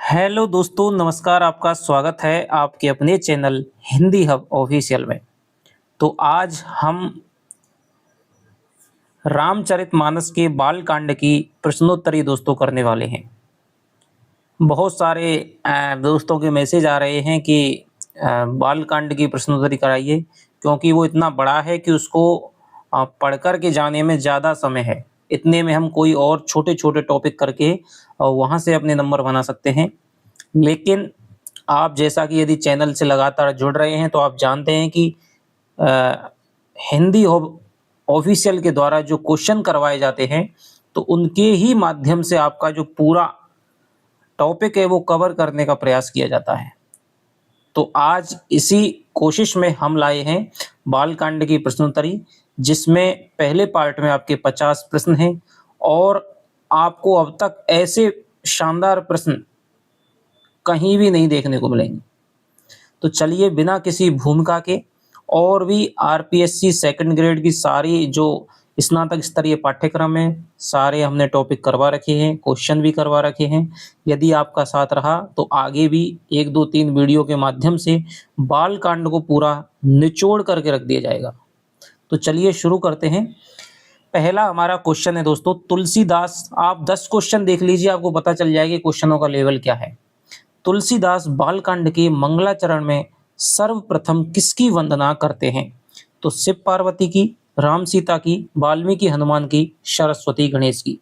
Hello दोस्तों, नमस्कार। आपका स्वागत है आपके अपने चैनल हिंदी हब ऑफिशियल में। तो आज हम रामचरितमानस के बाल कांड की प्रश्नोत्तरी दोस्तों करने वाले हैं। बहुत सारे दोस्तों के मैसेज आ रहे हैं कि बाल कांड की प्रश्नोत्तरी कराइए, क्योंकि वो इतना बड़ा है कि उसको पढ़ कर के जाने में ज़्यादा समय है। इतने में हम कोई और छोटे-छोटे टॉपिक करके वहाँ से अपने नंबर बना सकते हैं। लेकिन आप जैसा कि यदि चैनल से लगातार जुड़ रहे हैं तो आप जानते हैं कि अ, हिंदी ऑफिशियल के द्वारा जो क्वेश्चन करवाए जाते हैं, तो उनके ही माध्यम से आपका जो पूरा टॉपिक है वो कवर करने का प्रयास किया जाता है। तो आज इसी कोशिश में हम लाए हैं बालकांड की प्रश्नोत्तरी, जिसमें पहले पार्ट में आपके 50 प्रश्न हैं और आपको अब तक ऐसे शानदार प्रश्न कहीं भी नहीं देखने को मिलेंगे। तो चलिए बिना किसी भूमिका के और भी आरपीएससी सेकंड ग्रेड की सारी जो स्नातक स्तरीय पाठ्यक्रम है, सारे हमने टॉपिक करवा रखे हैं, क्वेश्चन भी करवा रखे हैं। यदि आपका साथ रहा तो आगे भी 1, 2, 3 वीडियो के माध्यम से बाल कांड को पूरा निचोड़ करके रख दिया जाएगा। तो चलिए शुरू करते हैं। पहला हमारा क्वेश्चन है दोस्तों, तुलसीदास। आप 10 क्वेश्चन देख लीजिए, आपको पता चल जाएगा क्वेश्चनों का लेवल क्या है। तुलसीदास बालकांड के मंगलाचरण में सर्वप्रथम किसकी वंदना करते हैं? तो शिव पार्वती की, राम सीता की, वाल्मीकि हनुमान की, सरस्वती गणेश की।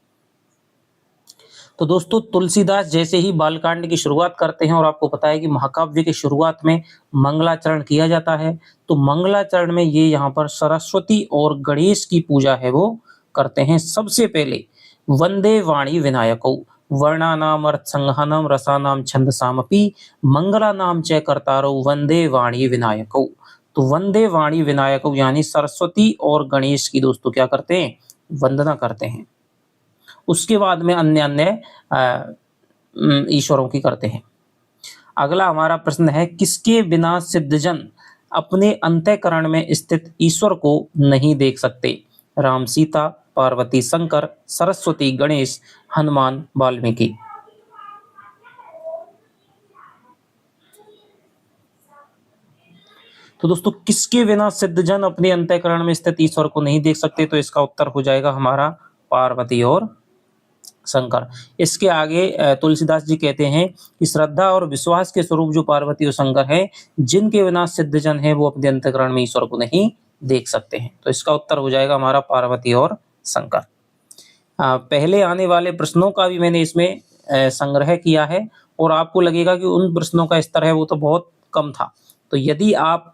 तो दोस्तों तुलसीदास जैसे ही बालकांड की शुरुआत करते हैं, और आपको पता है कि महाकाव्य की शुरुआत में मंगलाचरण किया जाता है, तो मंगलाचरण में ये यहाँ पर सरस्वती और गणेश की पूजा है वो करते हैं। सबसे पहले वंदे वाणी विनायकौ वर्णानाम अर्थसंगहनम रसानाम छंदसामपि मंगलानाम च कर्तारौ वंदे वाणी विनायकौ। तो वंदे वाणी विनायकौ यानी सरस्वती और गणेश की दोस्तों क्या करते हैं? वंदना करते हैं। उसके बाद में अन्य अन्य ईश्वरों की करते हैं। अगला हमारा प्रश्न है, किसके बिना सिद्धजन अपने अंतःकरण में स्थित ईश्वर को नहीं देख सकते? राम सीता, पार्वती शंकर, सरस्वती गणेश, हनुमान वाल्मीकि। तो दोस्तों किसके बिना सिद्धजन अपने अंतःकरण में स्थित ईश्वर को नहीं देख सकते? तो इसका उत्तर हो जाएगा हमारा पार्वती और शंकर। इसके आगे तुलसीदास जी कहते हैं कि श्रद्धा और विश्वास के स्वरूप जो पार्वती और शंकर है, जिनके बिना सिद्धजन है वो अपने अंतःकरण में ईश्वर को नहीं देख सकते हैं। तो इसका उत्तर हो जाएगा हमारा पार्वती और शंकर। पहले आने वाले प्रश्नों का भी मैंने इसमें संग्रह किया है, और आपको लगेगा कि उन प्रश्नों का स्तर है वो तो बहुत कम था। तो यदि आप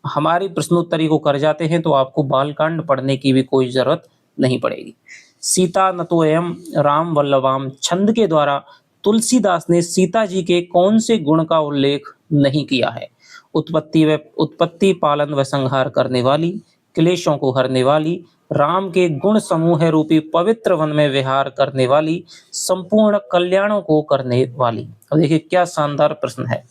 हमारी प्रश्नोत्तरी को कर जाते हैं तो आपको बालकांड पढ़ने की भी कोई जरूरत नहीं पड़ेगी। सीता नतोयम राम वल्लभाम छंद के द्वारा तुलसीदास ने सीता जी के कौन से गुण का उल्लेख नहीं किया है? उत्पत्ति पालन व संहार करने वाली, क्लेशों को हरने वाली, राम के गुण समूह रूपी पवित्र वन में विहार करने वाली, संपूर्ण कल्याणों को करने वाली। और देखिए क्या शानदार प्रश्न है।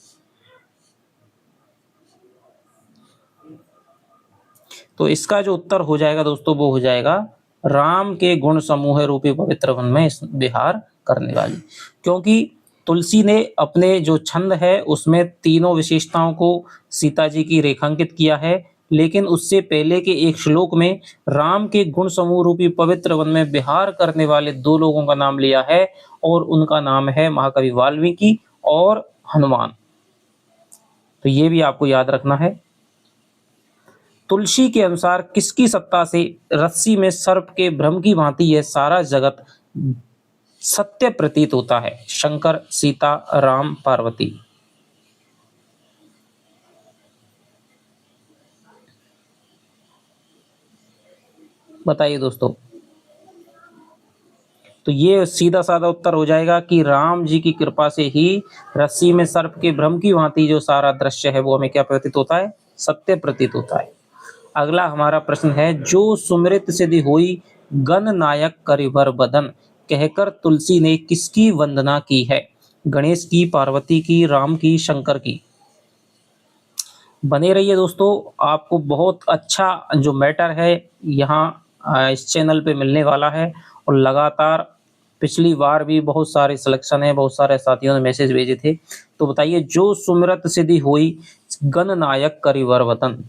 तो इसका जो उत्तर हो जाएगा दोस्तों वो हो जाएगा राम के गुण समूह रूपी पवित्र वन में विहार करने वाली। क्योंकि तुलसी ने अपने जो छंद है उसमें तीनों विशेषताओं को सीता जी की रेखांकित किया है, लेकिन उससे पहले के एक श्लोक में राम के गुण समूह रूपी पवित्र वन में विहार करने वाले 2 लोगों का नाम लिया है, और उनका नाम है महाकवि वाल्मीकि और हनुमान। तो ये भी आपको याद रखना है। तुलसी के अनुसार किसकी सत्ता से रस्सी में सर्प के भ्रम की भांति यह सारा जगत सत्य प्रतीत होता है? शंकर, सीता, राम, पार्वती। बताइए दोस्तों। तो ये सीधा साधा उत्तर हो जाएगा कि राम जी की कृपा से ही रस्सी में सर्प के भ्रम की भांति जो सारा दृश्य है वो हमें क्या प्रतीत होता है? सत्य प्रतीत होता है। अगला हमारा प्रश्न है, जो सुमृत सिद्धि हुई गण नायक करिबर बदन कहकर तुलसी ने किसकी वंदना की है? गणेश की, पार्वती की, राम की, शंकर की। बने रहिए दोस्तों, आपको बहुत अच्छा जो मैटर है यहाँ इस चैनल पे मिलने वाला है, और लगातार पिछली बार भी बहुत सारे सिलेक्शन है, बहुत सारे साथियों ने मैसेज भेजे थे। तो बताइए, जो सुमिरत सिद्धि हुई गण नायक करिवर वतन।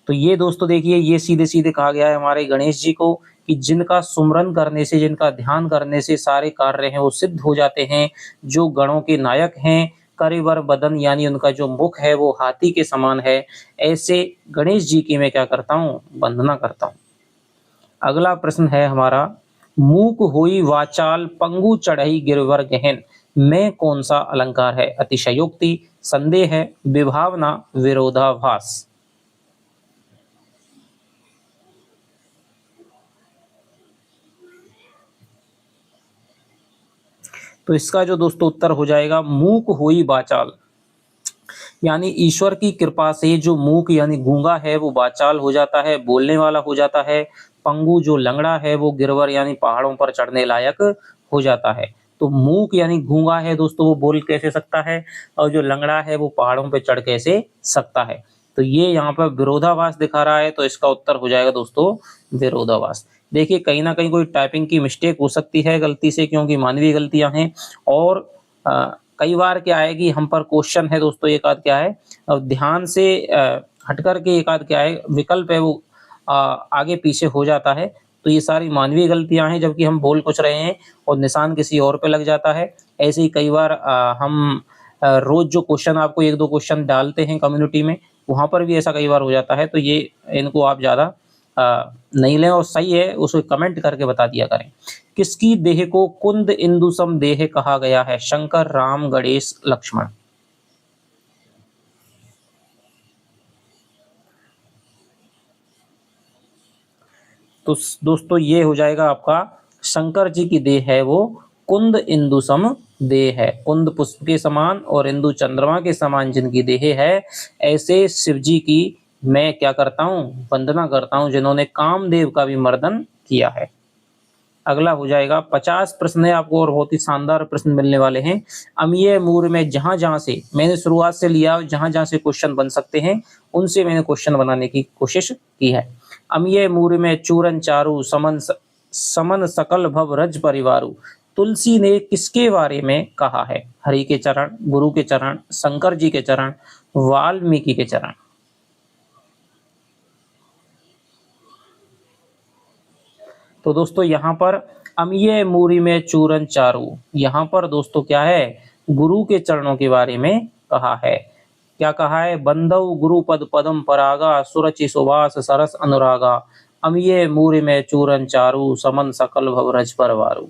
तो ये दोस्तों देखिए, ये सीधे सीधे कहा गया है हमारे गणेश जी को कि जिनका सुमरन करने से, जिनका ध्यान करने से सारे कार्य हैं वो सिद्ध हो जाते हैं, जो गणों के नायक हैं, करिवर बदन यानी उनका जो मुख है वो हाथी के समान है, ऐसे गणेश जी की मैं क्या करता हूँ, वंदना करता हूँ। अगला प्रश्न है हमारा, मूक होई वाचाल पंगु चढ़ई गिरवर गहन में कौन सा अलंकार है? अतिशयोक्ति, संदेह है, विभावना, विरोधाभास। तो इसका जो दोस्तों उत्तर हो जाएगा मूक होई वाचाल, यानी ईश्वर की कृपा से जो मूक यानी गूंगा है वो वाचाल हो जाता है, बोलने वाला हो जाता है। पंगु जो लंगड़ा है वो गिरवर यानी पहाड़ों पर चढ़ने लायक हो जाता है। तो मूक यानी गूंगा है दोस्तों, वो बोल कैसे सकता है, और जो लंगड़ा है वो पहाड़ों पर चढ़ कैसे सकता है। तो ये यहाँ पर विरोधाभास दिखा रहा है, तो इसका उत्तर हो जाएगा दोस्तों विरोधाभास। देखिए, कहीं ना कहीं कोई टाइपिंग की मिस्टेक हो सकती है गलती से, क्योंकि मानवीय गलतियां हैं। और कई बार क्या है कि हम पर क्वेश्चन है दोस्तों, एक आध क्या है ध्यान से हट करके एक आध क्या है विकल्प है वो आगे पीछे हो जाता है। तो ये सारी मानवीय गलतियां हैं, जबकि हम बोल कुछ रहे हैं और निशान किसी और पे लग जाता है। ऐसे ही कई बार हम रोज जो क्वेश्चन आपको एक दो क्वेश्चन डालते हैं कम्युनिटी में, वहां पर भी ऐसा कई बार हो जाता है। तो ये इनको आप ज्यादा नहीं लें, और सही है उसको कमेंट करके बता दिया करें। किसकी देह को कुंद इंदु सम देह कहा गया है? शंकर, राम, गणेश, लक्ष्मण। तो दोस्तों ये हो जाएगा आपका, शंकर जी की देह है वो कुंद इंदु सम देह है। कुंद पुष्प के समान और इंदु चंद्रमा के समान जिनकी देह है, ऐसे शिव जी की मैं क्या करता हूँ, वंदना करता हूँ, जिन्होंने कामदेव का भी मर्दन किया है। अगला हो जाएगा 50 प्रश्न है आपको, और बहुत ही शानदार प्रश्न मिलने वाले हैं। अमीय मूर में जहां जहां से मैंने शुरुआत से लिया, जहां जहां से क्वेश्चन बन सकते हैं उनसे मैंने क्वेश्चन बनाने की कोशिश की है। अमीय मूर में चूरन चारू समन समन सकल भव रज परिवारू, तुलसी ने किसके बारे में कहा है? हरि के चरण, गुरु के चरण, शंकर जी के चरण, वाल्मीकि के चरण। तो दोस्तों यहाँ पर अमीय मूरी में चूरन चारू, यहाँ पर दोस्तों क्या है, गुरु के चरणों के बारे में कहा है। क्या कहा है? बंधव गुरु पद पदम परागा सुरचि सुवास सरस अनुरागा, अमीय मूरी में चूरन चारू समन सकल भव रज परवारू।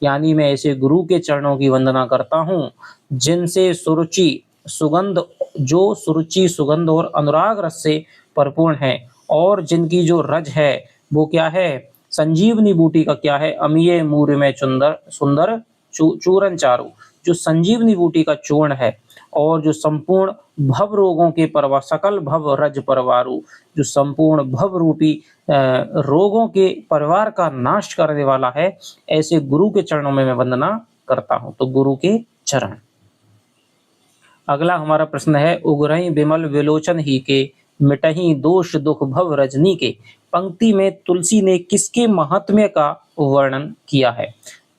यानी मैं ऐसे गुरु के चरणों की वंदना करता हूँ जिनसे सुरुचि सुगंध, जो सुरुचि सुगंध और अनुराग रस से परिपूर्ण है, और जिनकी जो रज है वो क्या है, संजीवनी बूटी का क्या है, अमीय मूर में चुंदर सुंदर चूरन चारू, जो संजीवनी बूटी का चूर्ण है, और जो संपूर्ण भव रोगों के परवा सकल भव रज परवारू, जो संपूर्ण भव रूपी रोगों के परिवार का नाश करने वाला है, ऐसे गुरु के चरणों में मैं वंदना करता हूं। तो गुरु के चरण। अगला हमारा प्रश्न है, उगरई विमल विलोचन ही के मिटही दोष दुख भव रजनी के, पंक्ति में तुलसी ने किसके महात्म्य का वर्णन किया है?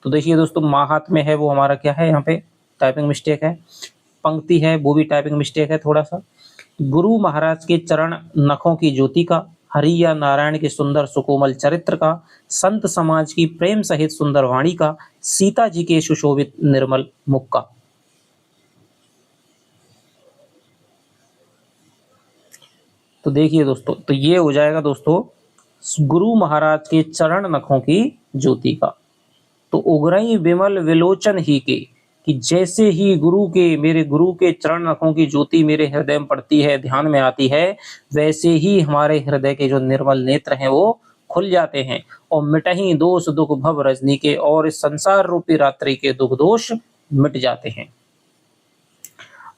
तो देखिए दोस्तों, महात्म्य है वो हमारा क्या है, यहाँ पे टाइपिंग मिस्टेक है, पंक्ति है वो भी टाइपिंग मिस्टेक है थोड़ा सा। गुरु महाराज के चरण नखों की ज्योति का, हरि या नारायण के सुंदर सुकोमल चरित्र का, संत समाज की प्रेम सहित सुंदर वाणी का, सीता जी के सुशोभित निर्मल मुख का। तो देखिए दोस्तों, तो ये हो जाएगा दोस्तों गुरु महाराज के चरण नखों की ज्योति का। तो उगरई विमल विलोचन ही के, कि जैसे ही गुरु के, मेरे गुरु के चरण नखों की ज्योति मेरे हृदय में पड़ती है, ध्यान में आती है, वैसे ही हमारे हृदय के जो निर्मल नेत्र हैं वो खुल जाते हैं, और मिटही दोष दुख भव रजनी के, और इस संसार रूपी रात्रि के दुख दोष मिट जाते हैं।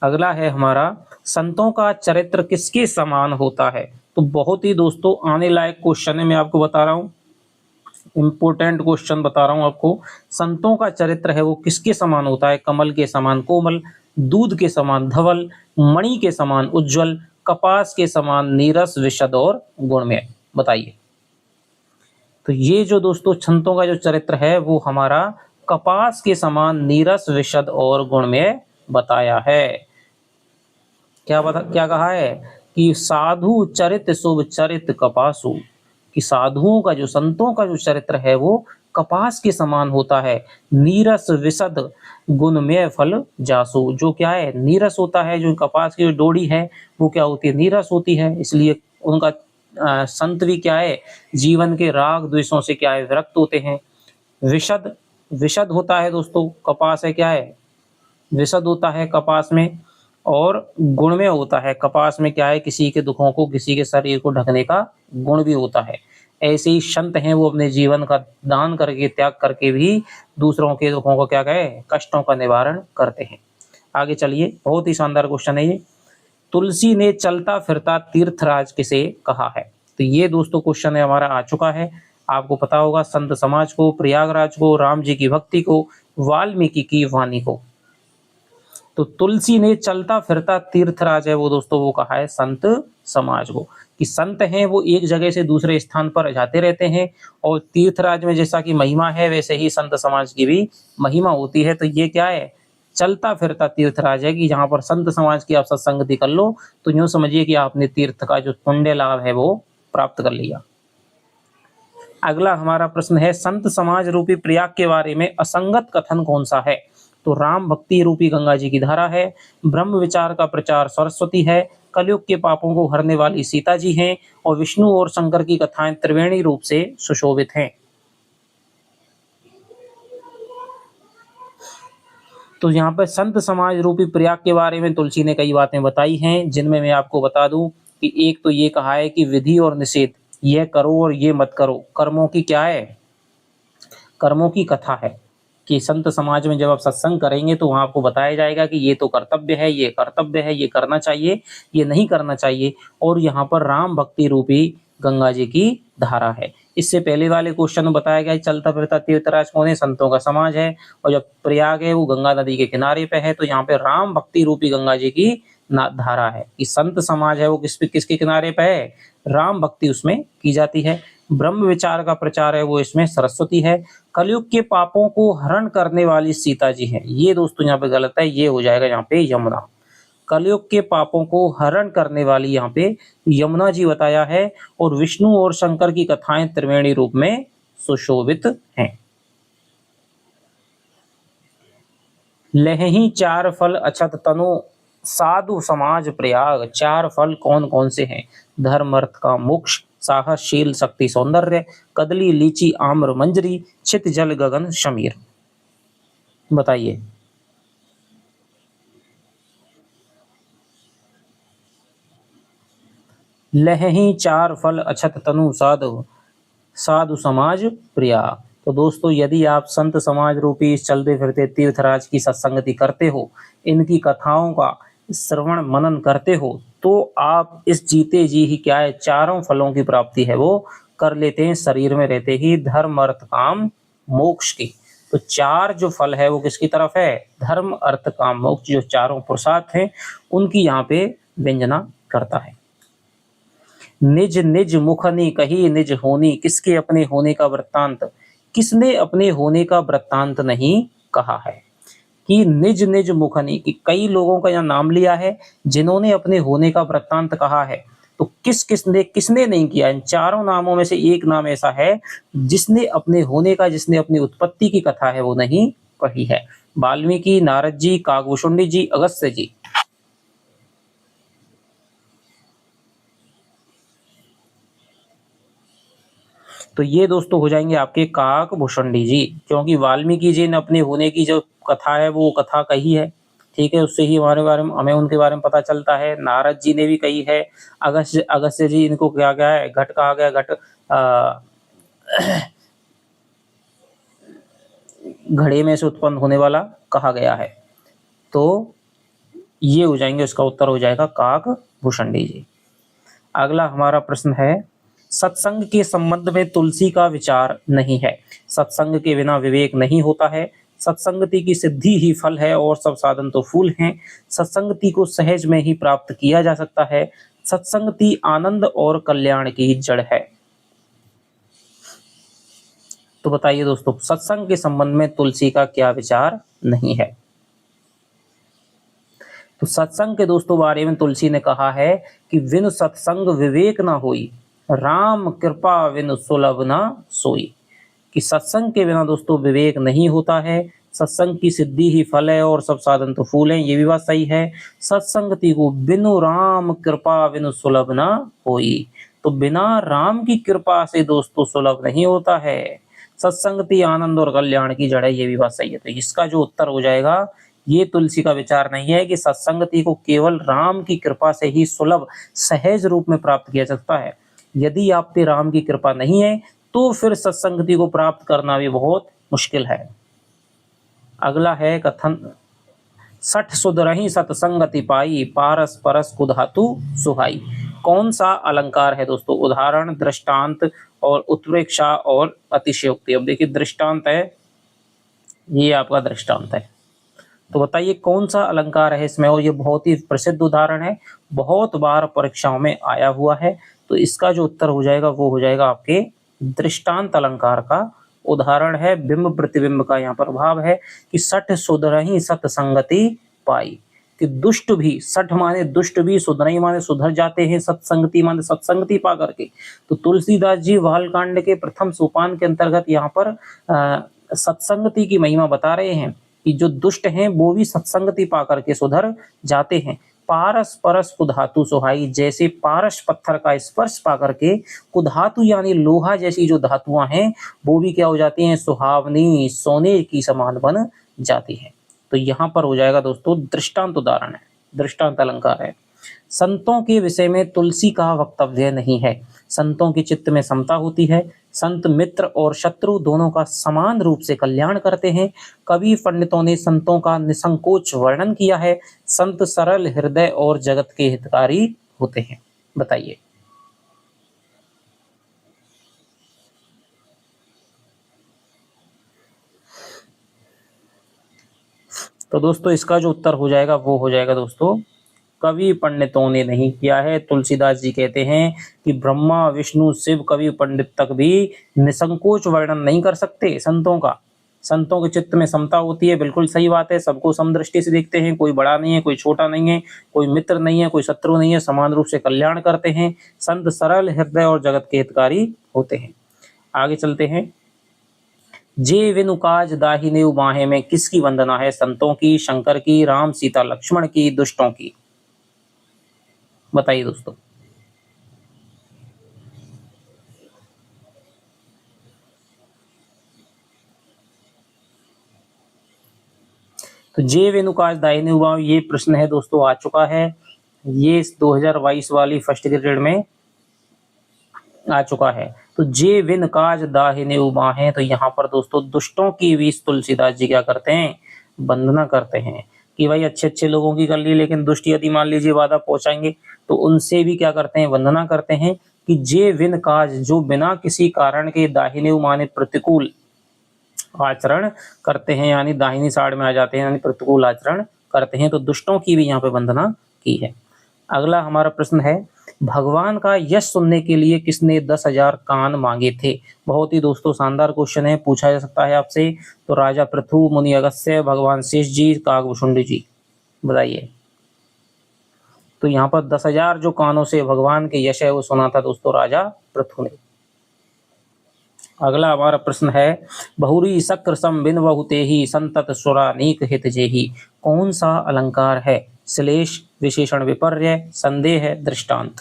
अगला है हमारा, संतों का चरित्र किसके समान होता है? तो बहुत ही दोस्तों आने लायक क्वेश्चन है, मैं आपको बता रहा हूँ, इंपोर्टेंट क्वेश्चन बता रहा हूँ आपको। संतों का चरित्र है वो किसके समान होता है? कमल के समान कोमल, दूध के समान धवल, मणि के समान उज्जवल, कपास के समान नीरस, विशद और गुणमय। बताइए। तो ये जो दोस्तों छंतों का जो चरित्र है वो हमारा कपास के समान नीरस विशद और गुणमय बताया है। क्या कहा है कि साधु चरित शुभ चरित कपासु, कि साधुओं का जो संतों का जो चरित्र है वो कपास के समान होता है, नीरस विशद गुणमय फल जासु। जो क्या है, नीरस होता है, जो कपास की जो डोरी है वो क्या होती है, नीरस होती है, इसलिए उनका संत भी क्या है, जीवन के राग द्वेषों से क्या है, विरक्त होते हैं। विशद, विशद होता है दोस्तों, कपास है क्या है, विशद होता है कपास में, और गुणमय होता है, कपास में क्या है, किसी के दुखों को, किसी के शरीर को ढकने का गुण भी होता है। ऐसे ही संत हैं, वो अपने जीवन का दान करके, त्याग करके भी दूसरों के दुखों को क्या कहे, कष्टों का निवारण करते हैं। आगे चलिए, बहुत ही शानदार क्वेश्चन है ये। तुलसी ने चलता फिरता तीर्थराज किसे कहा है? तो ये दोस्तों क्वेश्चन है हमारा आ चुका है। आपको पता होगा, संत समाज को, प्रयागराज को, राम जी की भक्ति को, वाल्मीकि की वाणी को। तो तुलसी ने चलता फिरता तीर्थराज है वो दोस्तों, वो कहा है संत समाज को, कि संत हैं वो एक जगह से दूसरे स्थान पर जाते रहते हैं, और तीर्थराज में जैसा कि महिमा है वैसे ही संत समाज की भी महिमा होती है। तो ये क्या है, चलता फिरता तीर्थराज है, कि जहां पर संत समाज की आप सत्संगति कर लो तो यूं समझिए कि आपने तीर्थ का जो पुण्य लाभ है वो प्राप्त कर लिया। अगला हमारा प्रश्न है, संत समाज रूपी प्रयाग के बारे में असंगत कथन कौन सा है? तो राम भक्ति रूपी गंगा जी की धारा है, ब्रह्म विचार का प्रचार सरस्वती है, कलयुग के पापों को हरने वाली सीता जी हैं, और विष्णु और शंकर की कथाएं त्रिवेणी रूप से सुशोभित हैं। तो यहाँ पर संत समाज रूपी प्रयाग के बारे में तुलसी ने कई बातें बताई हैं, जिनमें मैं आपको बता दूं कि एक तो ये कहा है कि विधि और निषेध, यह करो और ये मत करो, कर्मों की क्या है, कर्मों की कथा है, कि संत समाज में जब आप सत्संग करेंगे तो वहां आपको बताया जाएगा कि ये तो कर्तव्य है, ये कर्तव्य है, ये करना चाहिए, ये नहीं करना चाहिए। और यहाँ पर राम भक्ति रूपी गंगा जी की धारा है। इससे पहले वाले क्वेश्चन में बताया गया चलता फिरता तीर्थराज कौन है, संतों का समाज है, और जब प्रयाग है वो गंगा नदी के किनारे पे है, तो यहाँ पे राम भक्ति रूपी गंगा जी की धारा है, कि संत समाज है वो किसके किनारे पे है, राम भक्ति उसमें की जाती है। ब्रह्म विचार का प्रचार है वो इसमें सरस्वती है, कलयुग के पापों को हरण करने वाली सीता जी हैं। ये दोस्तों यहाँ पे गलत है, ये हो जाएगा यहाँ पे यमुना। कलयुग के पापों को हरण करने वाली यहाँ पे यमुना जी बताया है, और विष्णु और शंकर की कथाएं त्रिवेणी रूप में सुशोभित हैं। लहही चार फल अछत तनु साधु समाज प्रयाग, चार फल कौन कौन से हैं? धर्म अर्थ का मोक्ष, साहस शील शक्ति सौंदर्य, कदली लीची आम्र मंजरी, छित जल गगन शमीर। बताइए। लहही चार फल अछत तनु साधु साधु समाज प्रिया। तो दोस्तों, यदि आप संत समाज रूपी इस चलते फिरते तीर्थराज की सत्संगति करते हो, इनकी कथाओं का श्रवण मनन करते हो, तो आप इस जीते जी ही क्या है, चारों फलों की प्राप्ति है वो कर लेते हैं, शरीर में रहते ही, धर्म अर्थ काम मोक्ष की। तो चार जो फल है वो किसकी तरफ है, धर्म अर्थ काम मोक्ष, जो चारों पुरुषार्थ हैं उनकी यहाँ पे व्यंजना करता है। निज निज मुखनी कही निज होनी, किसके अपने होने का वृत्तांत, किसने अपने होने का वृत्तांत नहीं कहा है? कि निज निज मुखनी, कि कई लोगों का यहाँ नाम लिया है जिन्होंने अपने होने का वृत्तांत कहा है। तो किसने नहीं किया? इन चारों नामों में से एक नाम ऐसा है जिसने अपने होने का, जिसने अपनी उत्पत्ति की कथा है वो नहीं कही है। वाल्मीकि, नारद जी, काकभूषुंडी जी, अगस्त्य जी। तो ये दोस्तों हो जाएंगे आपके काकभूषुंडी जी, क्योंकि वाल्मीकि जी ने अपने होने की जो कथा है वो कथा कही है, ठीक है, उससे ही हमारे बारे में, हमें उनके बारे में पता चलता है। नारद जी ने भी कही है। अगस्त्य जी, इनको क्या गया है, घट कहा गया, घट घड़े में से उत्पन्न होने वाला कहा गया है। तो ये हो जाएंगे, उसका उत्तर हो जाएगा काकभूषुंडी जी। अगला हमारा प्रश्न है, सत्संग के संबंध में तुलसी का विचार नहीं है। सत्संग के बिना विवेक नहीं होता है, सत्संगति की सिद्धि ही फल है और सब साधन तो फूल हैं, सत्संगति को सहज में ही प्राप्त किया जा सकता है, सत्संगति आनंद और कल्याण की जड़ है। तो बताइए दोस्तों, सत्संग के संबंध में तुलसी का क्या विचार नहीं है? तो सत्संग के दोस्तों बारे में तुलसी ने कहा है कि विनु सत्संग विवेक न होई, राम कृपा विनु सुलभ न सोई। कि सत्संग के बिना दोस्तों विवेक नहीं होता है, सत्संग की सिद्धि ही फल है और सब साधन तो फूल हैं, ये भी बात सही है। सत्संगति को बिनु राम कृपा बिनु सुलभ न होई, तो बिना राम की कृपा से दोस्तों सुलभ नहीं होता है। सत्संगति आनंद और कल्याण की जड़ है, ये भी बात सही है। तो इसका जो उत्तर हो जाएगा, ये तुलसी का विचार नहीं है कि सत्संगति को केवल राम की कृपा से ही सुलभ सहज रूप में प्राप्त किया जा सकता है। यदि आप पे राम की कृपा नहीं है तो फिर सत्संगति को प्राप्त करना भी बहुत मुश्किल है। अगला है कथन, सठ सुधरहि सत्संगति पाई, पारस परस कुधातु सुहाई। कौन सा अलंकार है दोस्तों? उदाहरण, दृष्टांत और उत्प्रेक्षा और अतिशयोक्ति। अब देखिए दृष्टांत है, ये आपका दृष्टांत है, तो बताइए कौन सा अलंकार है इसमें? और ये बहुत ही प्रसिद्ध उदाहरण है, बहुत बार परीक्षाओं में आया हुआ है। तो इसका जो उत्तर हो जाएगा वो हो जाएगा आपके दृष्टांत अलंकार का। उदाहरण है बिंब प्रतिबिंब का यहाँ पर भाव है कि सठ सुधरहि सत्संगति पाई, कि दुष्ट भी, सठ माने दुष्ट भी, सुधरहि माने सुधर जाते हैं, सत्संगति माने सत्संगति पा करके। तो तुलसीदास जी बालकांड के प्रथम सोपान के अंतर्गत यहाँ पर सत्संगति की महिमा बता रहे हैं कि जो दुष्ट हैं वो भी सत्संगति पा करके सुधर जाते हैं। पारस परस कुधातु सुहाई, जैसे पारस पत्थर का स्पर्श पा करके कुधातु यानी लोहा जैसी जो धातुआं हैं वो भी क्या हो जाती हैं? सुहावनी, सोने की समान बन जाती है। तो यहाँ पर हो जाएगा दोस्तों दृष्टांत उदाहरण है, दृष्टांत अलंकार है। संतों के विषय में तुलसी का वक्तव्य नहीं है। संतों के चित्त में समता होती है, संत मित्र और शत्रु दोनों का समान रूप से कल्याण करते हैं। कवि पंडितों ने संतों का निसंकोच वर्णन किया है। संत सरल हृदय और जगत के हितकारी होते हैं। बताइए। तो दोस्तों इसका जो उत्तर हो जाएगा वो हो जाएगा दोस्तों, कवि पंडितों ने नहीं किया है। तुलसीदास जी कहते हैं कि ब्रह्मा विष्णु शिव कवि पंडित तक भी निसंकोच वर्णन नहीं कर सकते संतों का। संतों के चित्त में समता होती है, बिल्कुल सही बात है। सबको समदृष्टि से देखते हैं, कोई बड़ा नहीं है, कोई छोटा नहीं है, कोई मित्र नहीं है, कोई शत्रु नहीं है, समान रूप से कल्याण करते हैं। संत सरल हृदय और जगत के हितकारी होते हैं। आगे चलते हैं। जे विनु काज दाहिने बाहें में किसकी वंदना है? संतों की, शंकर की, राम सीता लक्ष्मण की, दुष्टों की? बताइए दोस्तों। तो जे वेणुकाज दाहिने हुआ, ये प्रश्न है दोस्तों आ चुका है, ये 2022 वाली फर्स्ट ग्रेड में आ चुका है। तो जे विन काज दाहिने उबा है, तो यहाँ पर दोस्तों दुष्टों की भी तुलसीदास जी क्या करते हैं? वंदना करते हैं कि भाई अच्छे अच्छे लोगों की कर ली, लेकिन दुष्ट यदि मान लीजिए बाधा पहुंचाएंगे तो उनसे भी क्या करते हैं? वंदना करते हैं कि जे विन काज, जो बिना किसी कारण के दाहिने माने प्रतिकूल आचरण करते हैं, यानी दाहिनी साइड में आ जाते हैं, यानी प्रतिकूल आचरण करते हैं, तो दुष्टों की भी यहाँ पे वंदना की है। अगला हमारा प्रश्न है, भगवान का यश सुनने के लिए किसने 10,000 कान मांगे थे? बहुत ही दोस्तों शानदार क्वेश्चन है, पूछा जा सकता है आपसे। तो राजा पृथु, मुनि अगस्त्य, भगवान शेष जी, काकभूषुंडी जी? बताइए। तो यहाँ पर 10,000 जो कानों से भगवान के यश है वो सुना था दोस्तों राजा पृथु ने। अगला हमारा प्रश्न है, बहुरी शक्र सम बिन बहुते ही संतत सुरानीक हित जेही। कौन सा अलंकार है? श्लेष, विशेषण विपर्य, संदेह, दृष्टांत?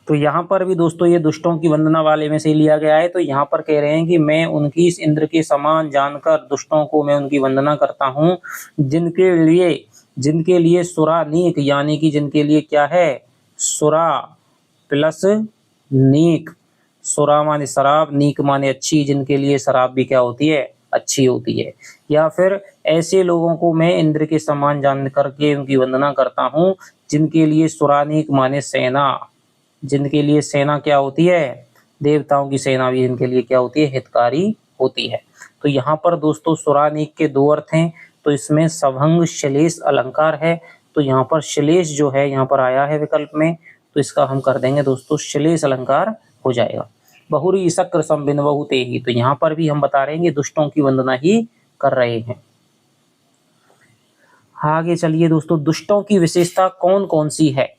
तो यहाँ पर भी दोस्तों ये दुष्टों की वंदना वाले में से लिया गया है। तो यहाँ पर कह रहे हैं कि मैं उनकी इस इंद्र के समान जानकर दुष्टों को मैं उनकी वंदना करता हूँ, जिनके लिए सुरा नीक, यानी कि जिनके लिए क्या है? सुरा प्लस नीक, सुरा माने शराब, नीक माने अच्छी, जिनके लिए शराब भी क्या होती है? अच्छी होती है। या फिर ऐसे लोगों को मैं इंद्र के समान जान करके उनकी वंदना करता हूँ जिनके लिए सुरानीक माने सेना, जिनके लिए सेना क्या होती है? देवताओं की सेना भी जिनके लिए क्या होती है? हितकारी होती है। तो यहाँ पर दोस्तों सुरानीक के दो अर्थ हैं, तो इसमें सभंग श्लेष अलंकार है, तो यहाँ पर श्लेष जो है यहाँ पर आया है विकल्प में, तो इसका हम कर देंगे दोस्तों श्लेष अलंकार हो जाएगा। बहुरी शक्र संबिनवहु तेहि, तो यहाँ पर भी हम बता रहे हैं कि दुष्टों की वंदना ही कर रहे हैं। आगे चलिए दोस्तों, दुष्टों की विशेषता कौन कौन सी है।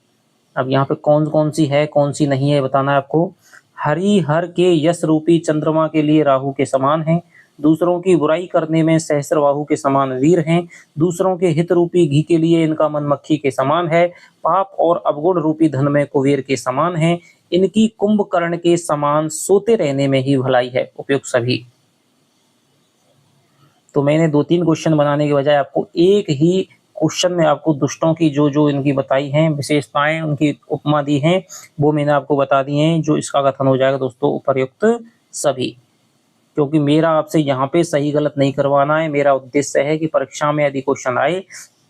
अब यहाँ पे कौन कौन सी है कौन सी नहीं है बताना है आपको। हरि हर के यश रूपी चंद्रमा के लिए राहु के समान है, दूसरों की बुराई करने में सहस्त्रबाहु के समान वीर हैं, दूसरों के हित रूपी घी के लिए इनका मन मक्खी के समान है, पाप और अवगुण रूपी धन में कुबेर के समान है, इनकी कुंभकर्ण के समान सोते रहने में ही भलाई है, उपयुक्त सभी। तो मैंने 2-3 क्वेश्चन बनाने के बजाय आपको एक ही क्वेश्चन में आपको दुष्टों की जो जो इनकी बताई हैं विशेषताएं, उनकी उपमा दी हैं, वो मैंने आपको बता दी हैं, जो इसका कथन हो जाएगा दोस्तों उपर्युक्त सभी। क्योंकि मेरा आपसे यहाँ पे सही गलत नहीं करवाना है, मेरा उद्देश्य है कि परीक्षा में यदि क्वेश्चन आए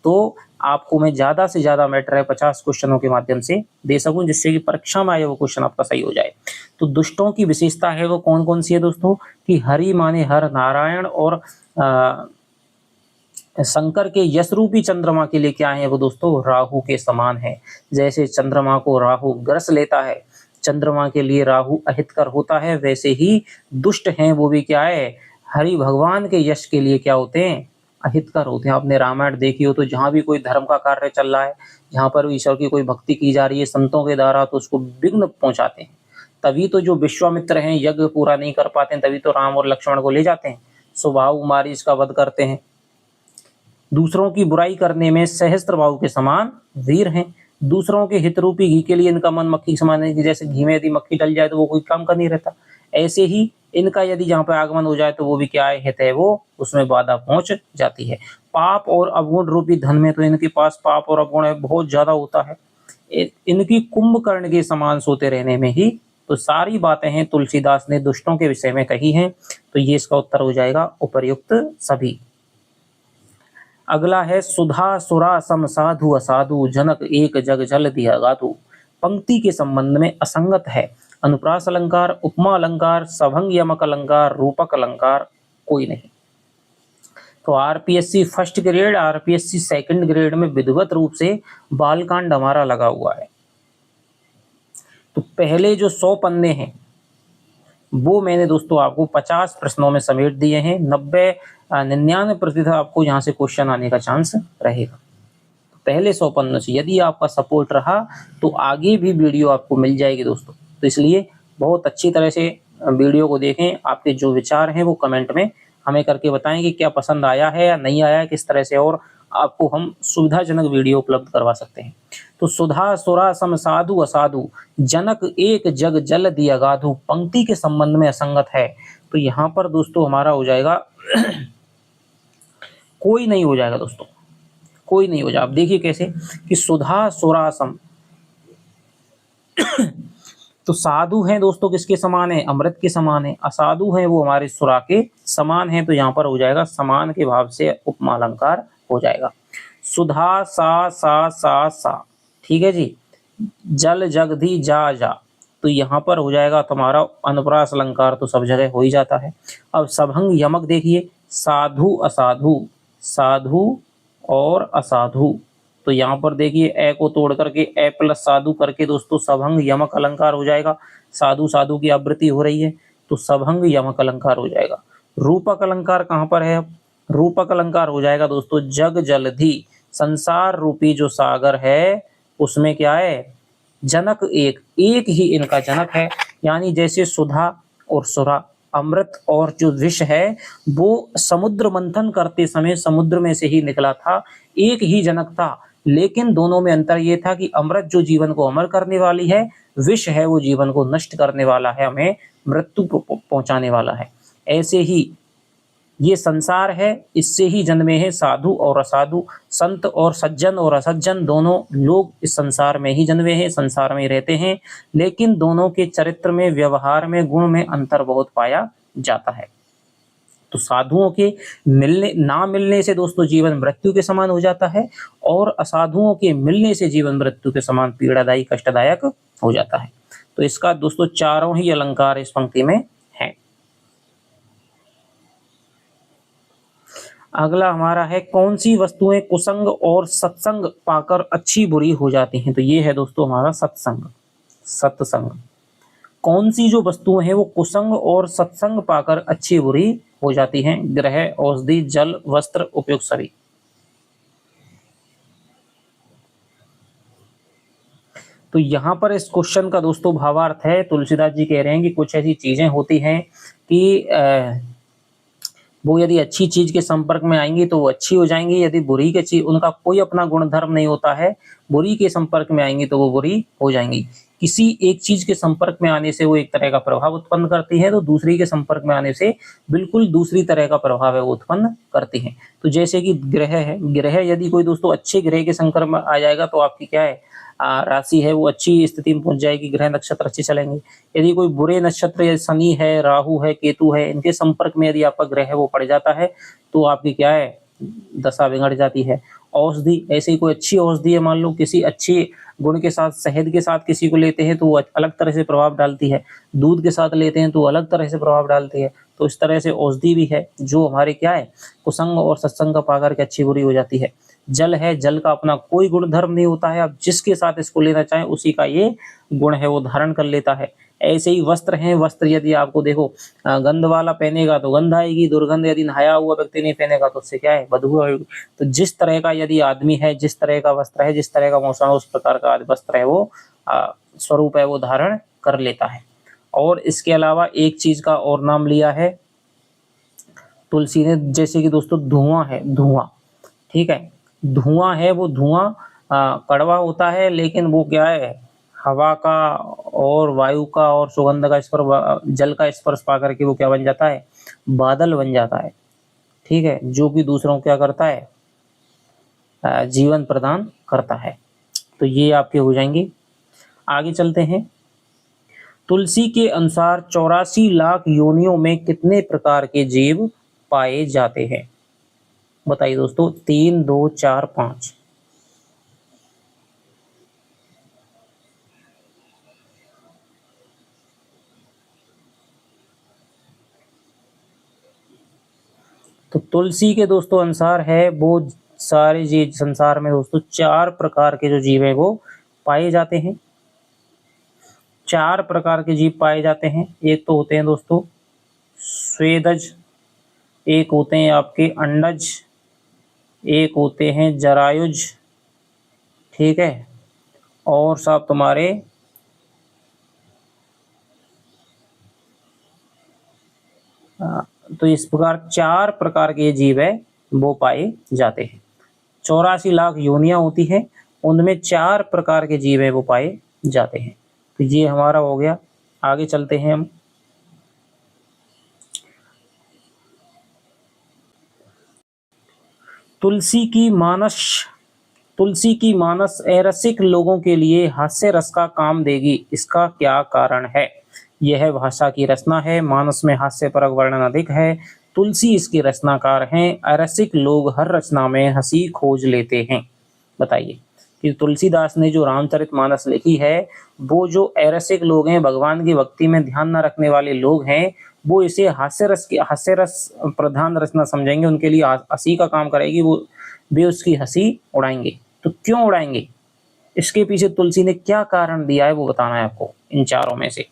तो आपको मैं ज़्यादा से ज़्यादा मैटर है 50 क्वेश्चनों के माध्यम से दे सकूं, जिससे कि परीक्षा में आए वो क्वेश्चन आपका सही हो जाए। तो दुष्टों की विशेषता है वो कौन कौन सी है दोस्तों, कि हरि माने हर नारायण, और शंकर के यश रूपी चंद्रमा के लिए क्या है वो दोस्तों राहु के समान है। जैसे चंद्रमा को राहु ग्रस लेता है, चंद्रमा के लिए राहु अहितकर होता है, वैसे ही दुष्ट हैं वो भी क्या है, हरि भगवान के यश के लिए क्या होते हैं, अहितकर होते हैं। आपने रामायण देखी हो तो जहाँ भी कोई धर्म का कार्य चल रहा है, जहाँ पर ईश्वर की कोई भक्ति की जा रही है संतों के द्वारा, तो उसको विघ्न पहुंचाते हैं। तभी तो जो विश्वामित्र हैं यज्ञ पूरा नहीं कर पाते हैं, तभी तो राम और लक्ष्मण को ले जाते हैं, स्वभाव मारीच का वध करते हैं। दूसरों की बुराई करने में सहस्त्रबाहु के समान वीर हैं, दूसरों के हित रूपी घी के लिए इनका मन मक्खी के समान है, कि जैसे घी में यदि मक्खी डल जाए तो वो कोई काम का नहीं रहता, ऐसे ही इनका यदि जहाँ पे आगमन हो जाए तो वो भी क्या है, हित है, वो उसमें बाधा पहुंच जाती है। पाप और अवगुण रूपी धन में तो इनके पास पाप और अवगुण है बहुत ज्यादा होता है, इनकी कुंभकर्ण के समान सोते रहने में ही। तो सारी बातें हैं तुलसीदास ने दुष्टों के विषय में कही हैं, तो ये इसका उत्तर हो जाएगा उपर्युक्त सभी। अगला है सुधा सुरा सम साधु असाधु, जनक एक जग जल दिया गाधु। पंक्ति के संबंध में असंगत है, अनुप्रास अलंकार, उपमा अलंकार, सभंग यमक अलंकार, रूपक अलंकार कोई नहीं। तो RPSC first grade, RPSC second grade में विधिवत रूप से बालकांड हमारा लगा हुआ है। तो पहले जो 100 पन्ने हैं वो मैंने दोस्तों आपको 50 प्रश्नों में समेट दिए हैं, 99% आपको यहाँ से क्वेश्चन आने का चांस रहेगा। तो पहले 100 पन्नों से यदि आपका सपोर्ट रहा तो आगे भी वीडियो आपको मिल जाएगी दोस्तों। तो इसलिए बहुत अच्छी तरह से वीडियो को देखें, आपके जो विचार हैं वो कमेंट में हमें करके बताएं कि क्या पसंद आया है या नहीं आया, किस तरह से और आपको हम सुविधाजनक वीडियो उपलब्ध करवा सकते हैं। तो सुधा सुरा सम साधु असाधु, जनक एक जग जल दिया गाधु, पंक्ति के संबंध में असंगत है। तो यहाँ पर दोस्तों हमारा हो जाएगा कोई नहीं हो जाएगा दोस्तों, कोई नहीं हो जाएगा। आप देखिए कैसे कि सुधा सुरा सम तो साधु हैं दोस्तों किसके समान है, अमृत के समान है, असाधु हैं वो हमारे सुरा के समान है, तो यहाँ पर हो जाएगा समान के भाव से उपमा अलंकार हो जाएगा। सुधा सा, ठीक है जी। जल जगधी जा जा, तो यहाँ पर हो जाएगा तुम्हारा अनुप्रास अलंकार, तो सब जगह हो ही जाता है। अब सभंग यमक देखिए, साधु असाधु, साधु और असाधु, तो यहाँ पर देखिए ए को तोड़ करके ए प्लस साधु करके दोस्तों सभंग यमक अलंकार हो जाएगा। साधु साधु की आवृत्ति हो रही है तो सभंग यमक अलंकार हो जाएगा। रूपक अलंकार कहाँ पर है, रूपक अलंकार हो जाएगा दोस्तों जग जलधि, संसार रूपी जो सागर है उसमें क्या है, जनक एक ही इनका जनक है। यानी जैसे सुधा और सुरा, अमृत और जो विष है वो समुद्र मंथन करते समय समुद्र में से ही निकला था, एक ही जनक था, लेकिन दोनों में अंतर ये था कि अमृत जो जीवन को अमर करने वाली है, विष है वो जीवन को नष्ट करने वाला है, हमें मृत्यु पहुंचाने वाला है। ऐसे ही ये संसार है, इससे ही जन्मे हैं साधु और असाधु, संत और सज्जन और असज्जन, दोनों लोग इस संसार में ही जन्मे हैं, संसार में रहते हैं, लेकिन दोनों के चरित्र में, व्यवहार में, गुण में अंतर बहुत पाया जाता है। तो साधुओं के मिलने ना मिलने से दोस्तों जीवन मृत्यु के समान हो जाता है, और असाधुओं के मिलने से जीवन मृत्यु के समान पीड़ादायी कष्टदायक हो जाता है। तो इसका दोस्तों चारों ही अलंकार इस पंक्ति में हैं। अगला हमारा है कौन सी वस्तुएं कुसंग और सत्संग पाकर अच्छी बुरी हो जाती हैं। तो ये है दोस्तों हमारा सत्संग, सत्संग। कौन सी जो वस्तुएं हैं वो कुसंग और सत्संग पाकर अच्छी बुरी हो जाती हैं। ग्रह, औषधि, जल, वस्त्र, उपयुक्त सभी। तो यहाँ पर इस क्वेश्चन का दोस्तों भावार्थ है, तुलसीदास जी कह रहे हैं कि कुछ ऐसी चीजें होती हैं कि वो यदि अच्छी चीज के संपर्क में आएंगी तो वो अच्छी हो जाएंगी, यदि बुरी के चीज, उनका कोई अपना गुणधर्म नहीं होता है, बुरी के संपर्क में आएंगी तो वो बुरी हो जाएंगी। किसी एक चीज के संपर्क में आने से वो एक तरह का प्रभाव उत्पन्न करती है, तो दूसरी के संपर्क में आने से बिल्कुल दूसरी तरह का प्रभाव है वो उत्पन्न करती है। तो जैसे कि ग्रह है, ग्रह यदि कोई दोस्तों अच्छे ग्रह के संपर्क में आ जाएगा तो आपकी क्या है, राशि है वो अच्छी स्थिति में पहुंच जाएगी, ग्रह नक्षत्र अच्छे चलेंगे। यदि कोई बुरे नक्षत्र, या शनि है, राहु है, केतु है, इनके संपर्क में यदि आपका ग्रह है वो पड़ जाता है तो आपकी क्या है, दशा बिगड़ जाती है। औषधि, ऐसी कोई अच्छी औषधि है, मान लो किसी अच्छी गुण के साथ, शहद के साथ किसी को लेते हैं तो वो अलग तरह से प्रभाव डालती है, दूध के साथ लेते हैं तो अलग तरह से प्रभाव डालती है। तो इस तरह से औषधि भी है जो हमारे क्या है, कुसंग और सत्संग का पाकर के अच्छी बुरी हो जाती है। जल है, जल का अपना कोई गुण धर्म नहीं होता है, आप जिसके साथ इसको लेना चाहें उसी का ये गुण है वो धारण कर लेता है। ऐसे ही वस्त्र हैं, वस्त्र यदि आपको देखो गंध वाला पहनेगा तो गंध आएगी, दुर्गंध यदि नहाया हुआ व्यक्ति नहीं पहनेगा तो उससे क्या है, बदबू आएगी। तो जिस तरह का यदि आदमी है, जिस तरह का वस्त्र है, जिस तरह का मौसम है, उस प्रकार का वस्त्र है वो स्वरूप है वो धारण कर लेता है। और इसके अलावा एक चीज का और नाम लिया है तुलसी ने, जैसे कि दोस्तों धुआं है, धुआं, ठीक है, धुआं है वो धुआं कड़वा होता है, लेकिन वो क्या है, हवा का और वायु का और सुगंध का स्पर्श, जल का स्पर्श पा करके वो क्या बन जाता है, बादल बन जाता है, ठीक है, जो कि दूसरों को क्या करता है, जीवन प्रदान करता है। तो ये आपके हो जाएंगे। आगे चलते हैं। तुलसी के अनुसार 84 लाख योनियों में कितने प्रकार के जीव पाए जाते हैं। बताइए दोस्तों, 3, 2, 4, 5। तो तुलसी के दोस्तों अनुसार है वो सारे जीव संसार में दोस्तों 4 प्रकार के जो जीव है वो पाए जाते हैं। 4 प्रकार के जीव पाए जाते हैं। एक तो होते हैं दोस्तों स्वेदज, एक होते हैं आपके अंडज, एक होते हैं जरायुज, ठीक है, और सब तुम्हारे तो इस प्रकार 4 प्रकार के जीव है वो पाए जाते हैं। 84 लाख योनियां होती हैं, उनमें 4 प्रकार के जीव है वो पाए जाते हैं। तो ये हमारा हो गया। आगे चलते हैं हम। तुलसी की मानस अरसिक लोगों के लिए हास्य रस का काम देगी, इसका क्या कारण है। यह भाषा की रचना है, मानस में हास्य परक वर्णन अधिक है, तुलसी इसके रचनाकार हैं, अरसिक लोग हर रचना में हंसी खोज लेते हैं। बताइए कि तुलसीदास ने जो रामचरितमानस लिखी है वो जो अरसिक लोग हैं, भगवान की भक्ति में ध्यान न रखने वाले लोग हैं, वो इसे हास्य रस प्रधान रचना समझेंगे, उनके लिए हंसी का काम करेगी, वो वे उसकी हंसी उड़ाएंगे। तो क्यों उड़ाएंगे, इसके पीछे तुलसी ने क्या कारण दिया है वो बताना है आपको इन चारों में से।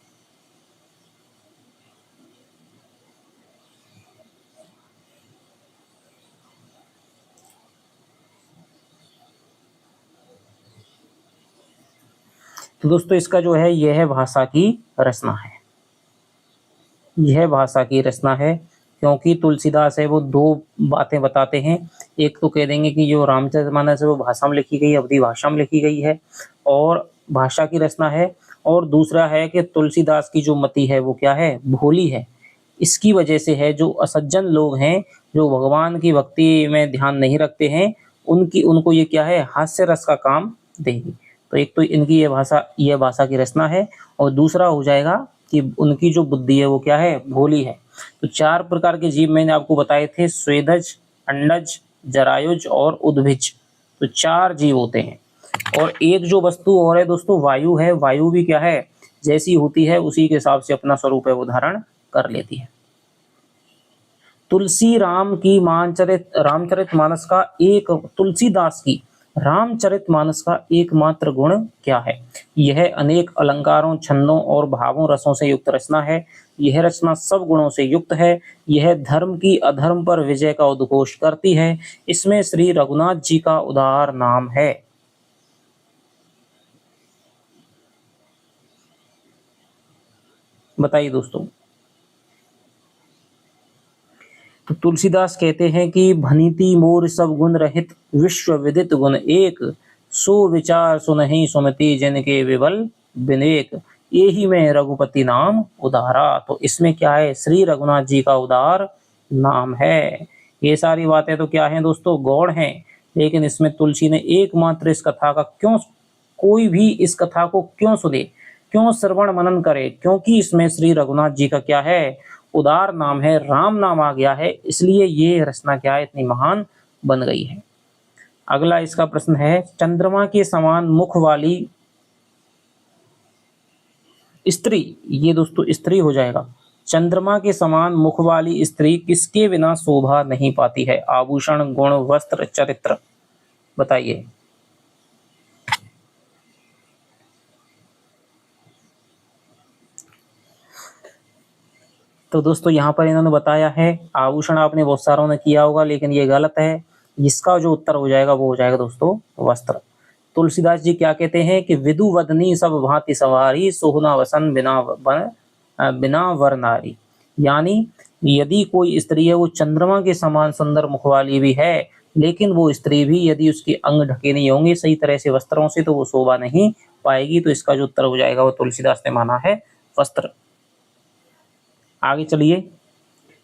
तो दोस्तों इसका जो है यह भाषा की रचना है, यह भाषा की रचना है, क्योंकि तुलसीदास है वो 2 बातें बताते हैं। एक तो कह देंगे कि जो रामचरितमानस है वो भाषा में लिखी गई, अवधी भाषा में लिखी गई है और भाषा की रचना है, और दूसरा है कि तुलसीदास की जो मति है वो क्या है, भोली है। इसकी वजह से है जो असज्जन लोग हैं, जो भगवान की भक्ति में ध्यान नहीं रखते हैं, उनको ये क्या है, हास्य रस का काम देगी। तो एक तो इनकी यह भाषा की रचना है, और दूसरा हो जाएगा कि उनकी जो बुद्धि है वो क्या है, भोली है। तो 4 प्रकार के जीव मैंने आपको बताए थे, स्वेदज, अंडज, जरायुज और उद्भिज। तो 4 जीव होते हैं। और एक जो वस्तु और है दोस्तों वायु है, वायु भी क्या है, जैसी होती है उसी के हिसाब से अपना स्वरूप है वो धारण कर लेती है। तुलसी राम की रामचरितमानस का एक तुलसीदास की रामचरितमानस का एकमात्र गुण क्या है? यह अनेक अलंकारों, छंदों और भावों रसों से युक्त रचना है। यह रचना सब गुणों से युक्त है। यह धर्म की अधर्म पर विजय का उद्घोष करती है। इसमें श्री रघुनाथ जी का उदार नाम है। बताइए दोस्तों। तो तुलसीदास कहते हैं कि भनीति मोर सब गुण रहित, विश्व विदित गुण एक, सो विचार सुनहि सुमति जिनके विबल विनेक, यही में रघुपति नाम उदारा। तो इसमें क्या है? श्री रघुनाथ जी का उदार नाम है। ये सारी बातें तो क्या है दोस्तों? गौड़ हैं, लेकिन इसमें तुलसी ने एकमात्र इस कथा का क्यों, कोई भी इस कथा को क्यों सुने, क्यों श्रवण मनन करे? क्योंकि इसमें श्री रघुनाथ जी का क्या है? उदार नाम है, राम नाम आ गया है, इसलिए ये रचना क्या है? इतनी महान बन गई है। अगला इसका प्रश्न है, चंद्रमा के समान मुख वाली स्त्री, ये दोस्तों स्त्री हो जाएगा, चंद्रमा के समान मुख वाली स्त्री किसके बिना शोभा नहीं पाती है? आभूषण, गुण, वस्त्र, चरित्र, बताइए। तो दोस्तों यहाँ पर इन्होंने बताया है आभूषण, आपने बहुत सारों ने किया होगा, लेकिन ये गलत है। इसका जो उत्तर हो जाएगा वो हो जाएगा दोस्तों वस्त्र। तुलसीदास जी क्या कहते हैं कि विदु वदनी सब भांति सवारी, सोहना वसन बिना वर नारी। यानी यदि कोई स्त्री है वो चंद्रमा के समान सुंदर मुख वाली भी है, लेकिन वो स्त्री भी यदि उसके अंग ढके नहीं होंगे सही तरह से वस्त्रों से तो वो शोभा नहीं पाएगी। तो इसका जो उत्तर हो जाएगा वो तुलसीदास ने माना है वस्त्र। आगे चलिए।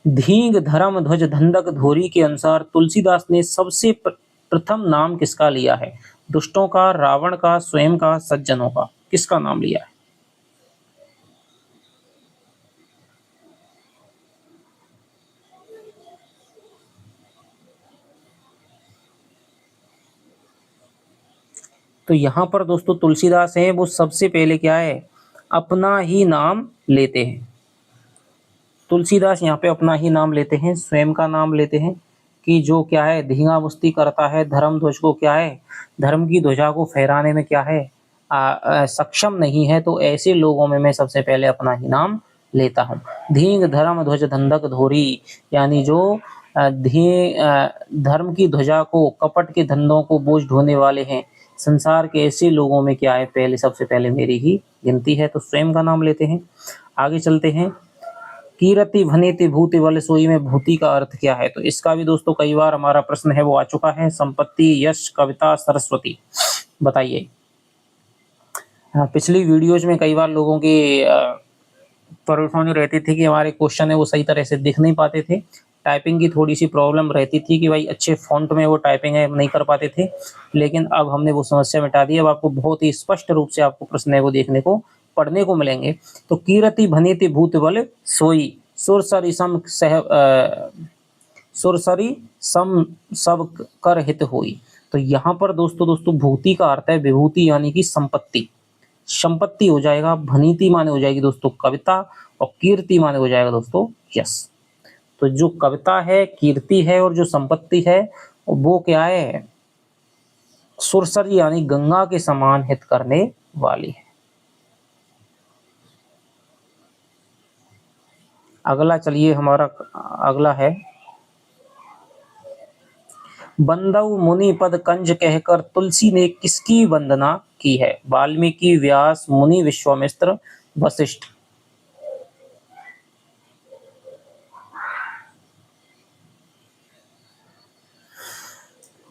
धींग धर्म ध्वज धंधक धोरी के अनुसार तुलसीदास ने सबसे प्रथम नाम किसका लिया है? दुष्टों का, रावण का, स्वयं का, सज्जनों का, किसका नाम लिया है? तो यहां पर दोस्तों तुलसीदास हैं वो सबसे पहले क्या है? अपना ही नाम लेते हैं। तुलसीदास यहाँ पे अपना ही नाम लेते हैं, स्वयं का नाम लेते हैं कि जो क्या है धींगा मुस्ती करता है, धर्म ध्वज को क्या है, धर्म की ध्वजा को फहराने में क्या है सक्षम नहीं है, तो ऐसे लोगों में मैं सबसे पहले अपना ही नाम लेता हूँ। धींग धर्म ध्वज धंधक धोरी, यानी जो धर्म की ध्वजा को, कपट के धंधों को बोझ ढोने वाले हैं, संसार के ऐसे लोगों में क्या है पहले, सबसे पहले मेरी ही गिनती है, तो स्वयं का नाम लेते हैं। आगे चलते हैं। कीरति भनीति भूति बल सोई में भूति का अर्थ क्या है? तो इसका भी दोस्तों कई बार हमारा प्रश्न है वो आ चुका है। संपत्ति, यश, कविता, सरस्वती, बताइए। पिछली वीडियोज में कई बार लोगों की परेशानी रहती थी कि हमारे क्वेश्चन है वो सही तरह से दिख नहीं पाते थे, टाइपिंग की थोड़ी सी प्रॉब्लम रहती थी कि भाई अच्छे फॉन्ट में वो टाइपिंग है नहीं कर पाते थे, लेकिन अब हमने वो समस्या मिटा दी। अब आपको बहुत ही स्पष्ट रूप से आपको प्रश्न है वो देखने को, पढ़ने को मिलेंगे। तो कीरति भनीति भूत बल सोई, सुरसरी सम सुरसरी सम सब कर हित होई। तो यहाँ पर दोस्तों भूति का अर्थ है विभूति, यानी कि संपत्ति, संपत्ति हो जाएगा। भनीति माने हो जाएगी दोस्तों कविता, और कीर्ति माने हो जाएगा दोस्तों यश। तो जो कविता है, कीर्ति है, और जो संपत्ति है वो क्या है? सुरसरी यानी गंगा के समान हित करने वाली है। अगला चलिए, हमारा अगला है, बंदव मुनि पद कंज कहकर तुलसी ने किसकी वंदना की है? वाल्मीकि, व्यास, मुनि, विश्वामित्र, वशिष्ठ।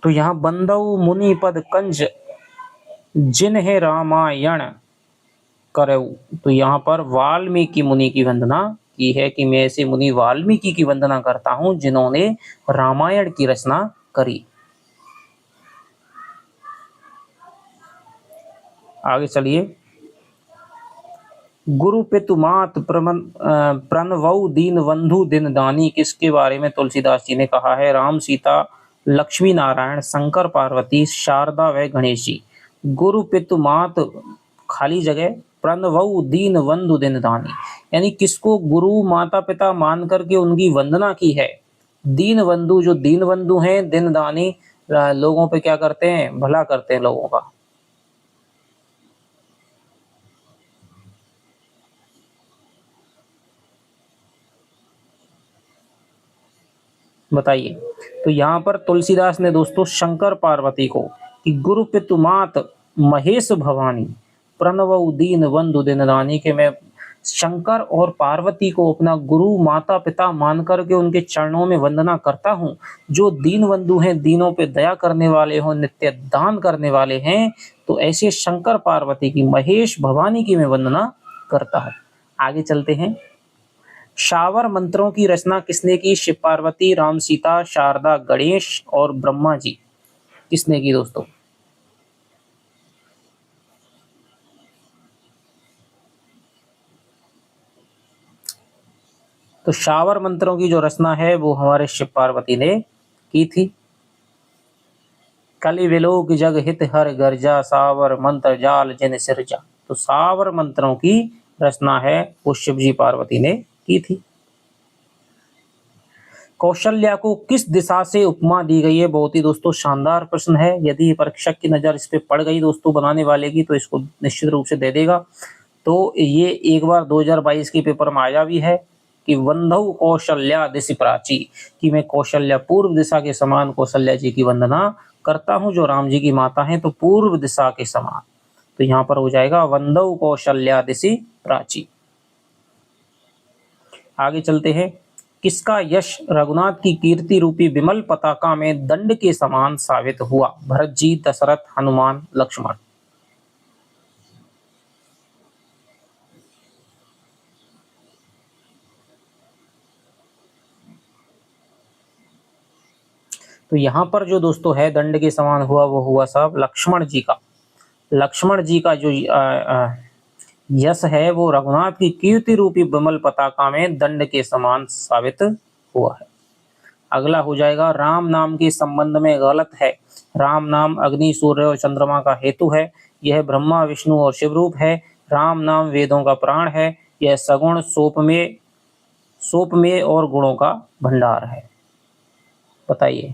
तो यहाँ बंदव मुनि पद कंज जिन्हें रामायण करऊ, तो यहाँ पर वाल्मीकि मुनि की वंदना की है कि मैं ऐसे मुनि वाल्मीकि की वंदना करता हूं जिन्होंने रामायण की रचना करी। आगे चलिए। गुरु पितु मात प्रणवऊ दीन बंधु दिन दानी, किसके बारे में तुलसीदास जी ने कहा है? राम, सीता, लक्ष्मी नारायण, शंकर पार्वती, शारदा व गणेश जी। गुरु पितु मात खाली जगह प्रणवऊ दीन बंधु दिन दानी, यानी किसको गुरु माता पिता मान करके उनकी वंदना की है, दीन बंधु, जो दीन बंधु हैं, दिन दानी, लोगों पे क्या करते हैं, भला करते हैं लोगों का। बताइए। तो यहाँ पर तुलसीदास ने दोस्तों शंकर पार्वती को कि गुरु पितुमात महेश भवानी प्रणव दीन बंधु दिन दानी, के मैं शंकर और पार्वती को अपना गुरु माता पिता मान करके उनके चरणों में वंदना करता हूँ, जो दीन बंधु हैं, दीनों पे दया करने वाले हो, नित्य दान करने वाले हैं, तो ऐसे शंकर पार्वती की, महेश भवानी की मैं वंदना करता हूँ। आगे चलते हैं। शावर मंत्रों की रचना किसने की? शिव पार्वती, राम सीता, शारदा गणेश और ब्रह्मा जी, किसने की दोस्तों? तो शावर मंत्रों की जो रचना है वो हमारे शिव पार्वती ने की थी। कलि विलोक जग हित हर गर्जा, सावर मंत्र जाल जिन सिरजा। तो सावर मंत्रों की रचना है वो शिव जी पार्वती ने की थी। कौशल्या को किस दिशा से उपमा दी गई है? बहुत ही दोस्तों शानदार प्रश्न है। यदि परीक्षक की नजर इस पे पड़ गई दोस्तों बनाने वाले की, तो इसको निश्चित रूप से दे देगा। तो ये एक बार 2022 के पेपर में आया भी है कि वंदौ कौशल्या दिशि प्राची, कि मैं कौशल्या पूर्व दिशा के समान कौशल्या जी की वंदना करता हूँ, जो राम जी की माता हैं, तो पूर्व दिशा के समान। तो यहाँ पर हो जाएगा वंदौ कौशल्या दिशि प्राची। आगे चलते हैं। किसका यश रघुनाथ की कीर्ति रूपी विमल पताका में दंड के समान साबित हुआ? भरत जी, दशरथ, हनुमान, लक्ष्मण। तो यहाँ पर जो दोस्तों है दंड के समान हुआ, वो हुआ साहब लक्ष्मण जी का। लक्ष्मण जी का जो यश है वो रघुनाथ की कीर्ति रूपी विमल पताका में दंड के समान साबित हुआ है। अगला हो जाएगा राम नाम के संबंध में गलत है। राम नाम अग्नि, सूर्य और चंद्रमा का हेतु है। यह ब्रह्मा, विष्णु और शिव रूप है। राम नाम वेदों का प्राण है। यह सगुण, सोपमेय और गुणों का भंडार है। बताइए।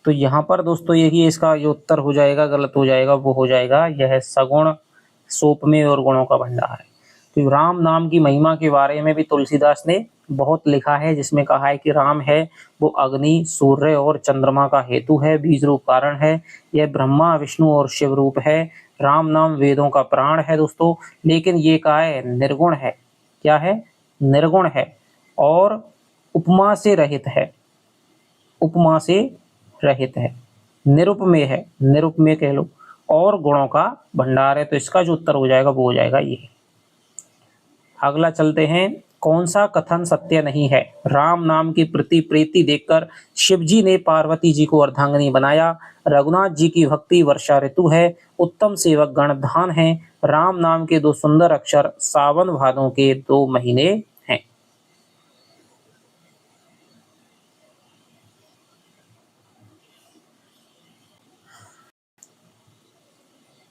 तो यहाँ पर दोस्तों यही इसका जो उत्तर हो जाएगा, गलत हो जाएगा, वो हो जाएगा यह सगुण, सोपमेय और गुणों का भंडार है। तो राम नाम की महिमा के बारे में भी तुलसीदास ने बहुत लिखा है, जिसमें कहा है कि राम है वो अग्नि, सूर्य और चंद्रमा का हेतु है, बीज रूप कारण है। यह ब्रह्मा, विष्णु और शिव रूप है। राम नाम वेदों का प्राण है दोस्तों, लेकिन ये कहा है निर्गुण है। क्या है? निर्गुण है और उपमा से रहित है। उपमा से रहित है, निरुपमेय है, निरुपमेय कह लो, और गुणों का भंडार है। तो इसका जो उत्तर हो जाएगा वो हो जाएगा ये। अगला चलते हैं। कौन सा कथन सत्य नहीं है? राम नाम की प्रीति देखकर शिव जी ने पार्वती जी को अर्धांगिनी बनाया। रघुनाथ जी की भक्ति वर्षा ऋतु है। उत्तम सेवक गण धान है। राम नाम के दो सुंदर अक्षर सावन भादों के 2 महीने हैं।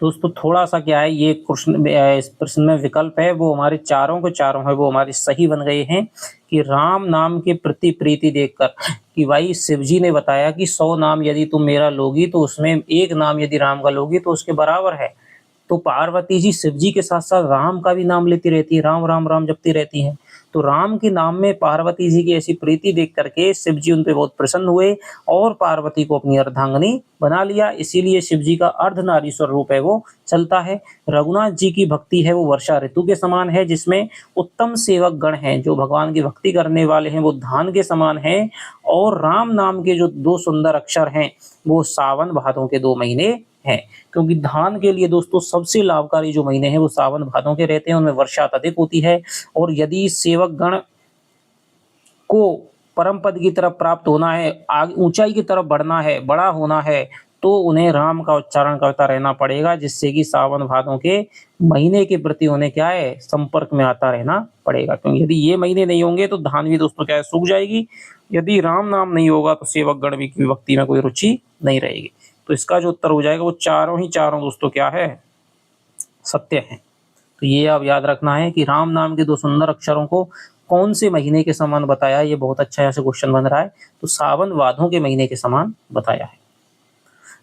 दोस्तों थोड़ा सा क्या है, ये प्रश्न, इस प्रश्न में विकल्प है वो हमारे चारों के चारों है वो हमारे सही बन गए हैं। कि राम नाम के प्रति प्रीति देखकर, कि भाई शिव जी ने बताया कि 100 नाम यदि तुम मेरा लोगी तो उसमें एक नाम यदि राम का लोगी तो उसके बराबर है। तो पार्वती जी शिव जी के साथ साथ राम का भी नाम लेती रहती है, राम राम राम जपती रहती हैं। तो राम के नाम में पार्वती जी की ऐसी प्रीति देख करके शिव जी उन पे बहुत प्रसन्न हुए और पार्वती को अपनी अर्धांगिनी बना लिया। इसीलिए शिव जी का अर्धनारीश्वर रूप है वो चलता है। रघुनाथ जी की भक्ति है वो वर्षा ऋतु के समान है, जिसमें उत्तम सेवक गण हैं जो भगवान की भक्ति करने वाले हैं वो धान के समान हैं। और राम नाम के जो 2 सुंदर अक्षर हैं वो सावन भादों के 2 महीने हैं। क्योंकि धान के लिए दोस्तों सबसे लाभकारी जो महीने हैं वो सावन भादों के रहते हैं, उनमें वर्षा अधिक होती है। और यदि सेवक गण को परम पद की तरफ प्राप्त होना है, आगे ऊंचाई की तरफ बढ़ना है, बड़ा होना है, तो उन्हें राम का उच्चारण करता रहना पड़ेगा, जिससे कि सावन भादों के महीने के प्रति उन्हें क्या है, संपर्क में आता रहना पड़ेगा। क्योंकि यदि ये महीने नहीं होंगे तो धान भी दोस्तों क्या है, सूख जाएगी। यदि राम नाम नहीं होगा तो सेवक गण की भक्ति में कोई रुचि नहीं रहेगी। तो इसका जो उत्तर हो जाएगा वो चारों ही चारों दोस्तों क्या है, सत्य हैं। तो ये आप याद रखना है कि राम नाम के 2 सुंदर अक्षरों को कौन से महीने के समान बताया, ये बहुत अच्छा यहाँ से क्वेश्चन बन रहा है। तो सावन भादों के महीने के समान बताया है।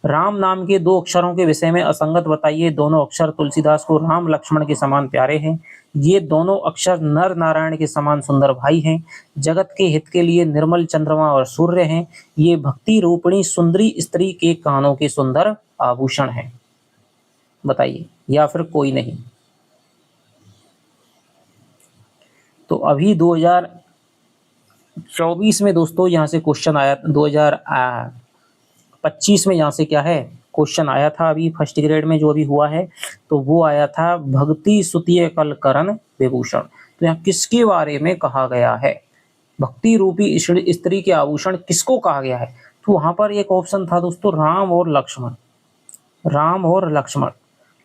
राम नाम के 2 अक्षरों के विषय में असंगत बताइए। दोनों अक्षर तुलसीदास को राम लक्ष्मण के समान प्यारे हैं। ये दोनों अक्षर नर नारायण के समान सुंदर भाई हैं। जगत के हित के लिए निर्मल चंद्रमा और सूर्य हैं। ये भक्ति रूपिणी सुंदरी स्त्री के कानों के सुंदर आभूषण हैं। बताइए, या फिर कोई नहीं। तो अभी 2024 में दोस्तों यहाँ से क्वेश्चन आया, 2025 में यहाँ से क्या है क्वेश्चन आया था अभी फर्स्ट ग्रेड में जो अभी हुआ है, तो वो आया था भक्ति सुतिय कल करण विभूषण। तो यहाँ किसके बारे में कहा गया है, भक्ति रूपी स्त्री के आभूषण किसको कहा गया है। तो वहां पर एक ऑप्शन था दोस्तों राम और लक्ष्मण, राम और लक्ष्मण।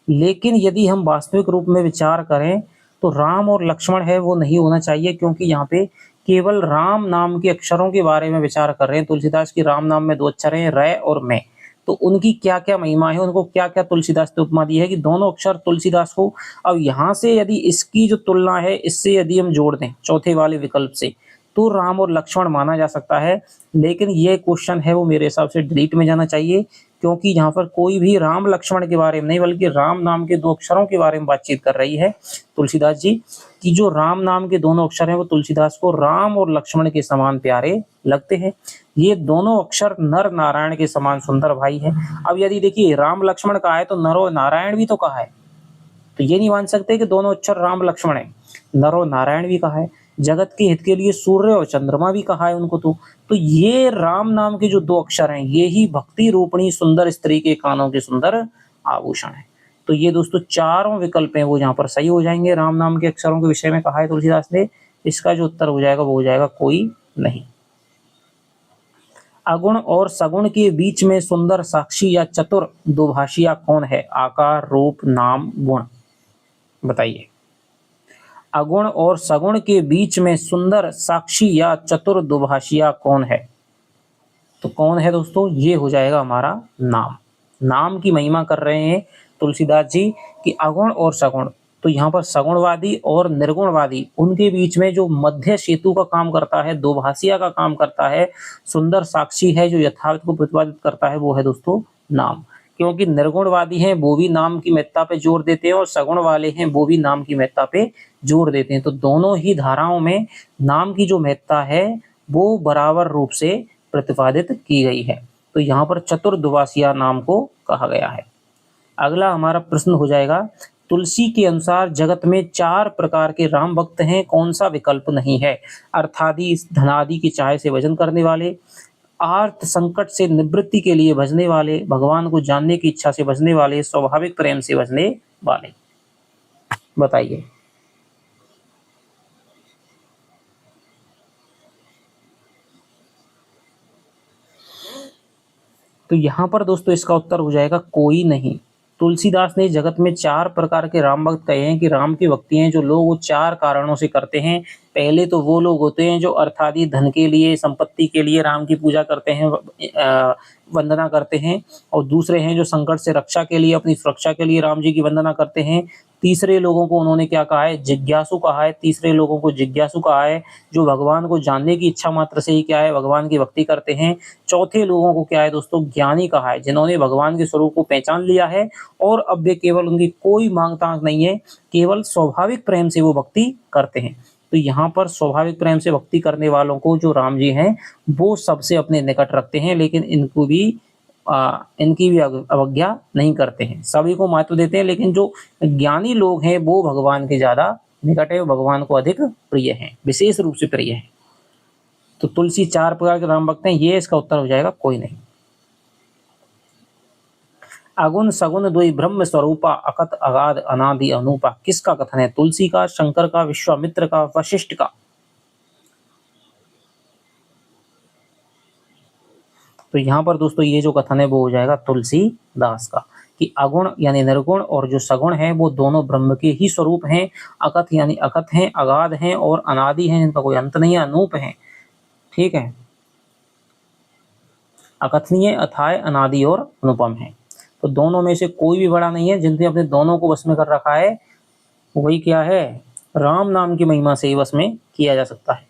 लेकिन यदि हम वास्तविक रूप में विचार करें तो राम और लक्ष्मण है वो नहीं होना चाहिए, क्योंकि यहाँ पे केवल राम नाम के अक्षरों के बारे में विचार कर रहे हैं। तुलसीदास की राम नाम में 2 अक्षर हैं, रै और मैं। तो उनकी क्या क्या महिमा है, उनको क्या क्या तुलसीदास ने उपमा दी है कि दोनों अक्षर तुलसीदास को। अब यहाँ से यदि इसकी जो तुलना है इससे यदि हम जोड़ दें चौथे वाले विकल्प से, तो राम और लक्ष्मण माना जा सकता है। लेकिन ये क्वेश्चन है वो मेरे हिसाब से डिलीट में जाना चाहिए, क्योंकि यहाँ पर कोई भी राम लक्ष्मण के बारे में नहीं बल्कि राम नाम के 2 अक्षरों के बारे में बातचीत कर रही है तुलसीदास जी, कि जो राम नाम के दोनों अक्षर हैं वो तुलसीदास को राम और लक्ष्मण के समान प्यारे लगते हैं। ये दोनों अक्षर नर नारायण के समान सुंदर भाई है। अब यदि देखिए राम लक्ष्मण कहा है तो नरो नारायण भी तो कहा है, तो ये नहीं मान सकते कि दोनों अक्षर राम लक्ष्मण है, नरो नारायण भी कहा है। जगत के हित के लिए सूर्य और चंद्रमा भी कहा है उनको। तो ये राम नाम के जो 2 अक्षर हैं ये ही भक्ति रूपणी सुंदर स्त्री के कानों के सुंदर आभूषण है। तो ये दोस्तों चारों विकल्प हैं वो यहाँ पर सही हो जाएंगे। राम नाम के अक्षरों के विषय में कहा है तुलसीदास ने, इसका जो उत्तर हो जाएगा वो हो जाएगा कोई नहीं। अगुण और सगुण के बीच में सुंदर साक्षी या चतुर दुभाषिया कौन है। आकार, रूप, नाम, गुण। बताइए, अगुण और सगुण के बीच में सुंदर साक्षी या चतुर दुभाषिया कौन है। तो कौन है दोस्तों, ये हो जाएगा हमारा नाम। नाम की महिमा कर रहे हैं तुलसीदास जी कि अगुण और सगुण। तो यहाँ पर सगुणवादी और निर्गुणवादी उनके बीच में जो मध्य सेतु का काम करता है, दुभाषिया का काम करता है, सुंदर साक्षी है जो यथार्थ को प्रतिपादित करता है, वो है दोस्तों नाम। क्योंकि निर्गुणवादी हैं वो भी नाम की महत्ता पे जोर देते हैं और सगुण वाले हैं वो भी नाम की महत्ता पे जोर देते हैं। तो दोनों ही धाराओं में नाम की जो महत्ता है वो बराबर रूप से प्रतिपादित की गई है। तो यहाँ पर चतुर दुभाषिया नाम को कहा गया है। अगला हमारा प्रश्न हो जाएगा, तुलसी के अनुसार जगत में 4 प्रकार के राम भक्त हैं, कौन सा विकल्प नहीं है। अर्थादि धनादि की चाह से भजन करने वाले, आर्थ संकट से निवृत्ति के लिए भजने वाले, भगवान को जानने की इच्छा से भजने वाले, स्वाभाविक प्रेम से भजने वाले। बताइए, तो यहां पर दोस्तों इसका उत्तर हो जाएगा कोई नहीं। तुलसीदास ने जगत में 4 प्रकार के राम भक्त कहे हैं कि राम की भक्ति हैं जो लोग वो 4 कारणों से करते हैं। पहले तो वो लोग होते हैं जो अर्थादि धन के लिए, संपत्ति के लिए राम की पूजा करते हैं, वंदना करते हैं। और दूसरे हैं जो संकट से रक्षा के लिए, अपनी सुरक्षा के लिए राम जी की वंदना करते हैं। तीसरे लोगों को उन्होंने क्या कहा है, जिज्ञासु कहा है। तीसरे लोगों को जिज्ञासु कहा है जो भगवान को जानने की इच्छा मात्र से ही क्या है, भगवान की भक्ति करते हैं। चौथे लोगों को क्या है दोस्तों, ज्ञानी कहा है, जिन्होंने भगवान के स्वरूप को पहचान लिया है और अब वे केवल उनकी कोई मांग तांग नहीं है, केवल स्वाभाविक प्रेम से वो भक्ति करते हैं। तो यहाँ पर स्वाभाविक प्रेम से भक्ति करने वालों को जो राम जी हैं वो सबसे अपने निकट रखते हैं, लेकिन इनकी भी अवज्ञा नहीं करते हैं, सभी को महत्व देते हैं। लेकिन जो ज्ञानी लोग हैं वो भगवान के ज्यादा निकट है, भगवान को अधिक प्रिय हैं, विशेष रूप से प्रिय हैं। तो तुलसी 4 प्रकार के राम भक्त हैं, ये इसका उत्तर हो जाएगा कोई नहीं। अगुण सगुण द्वय ब्रह्म स्वरूपा, अकत अगाध अनादि अनूपा। किसका कथन है, तुलसी का, शंकर का, विश्वामित्र का, वशिष्ठ का। तो यहाँ पर दोस्तों ये जो कथन है वो हो जाएगा तुलसीदास का, कि अगुण यानी निर्गुण और जो सगुण है वो दोनों ब्रह्म के ही स्वरूप हैं। अकथ यानी अकथ हैं, अगाध हैं और अनादि हैं, जिनका कोई अंत नहीं है, अनूप हैं। ठीक है, अकथनीय, अथाय, अनादि और अनुपम है। तो दोनों में से कोई भी बड़ा नहीं है। जिनने अपने दोनों को वश में कर रखा है वही क्या है, राम नाम की महिमा से ही वश में किया जा सकता है,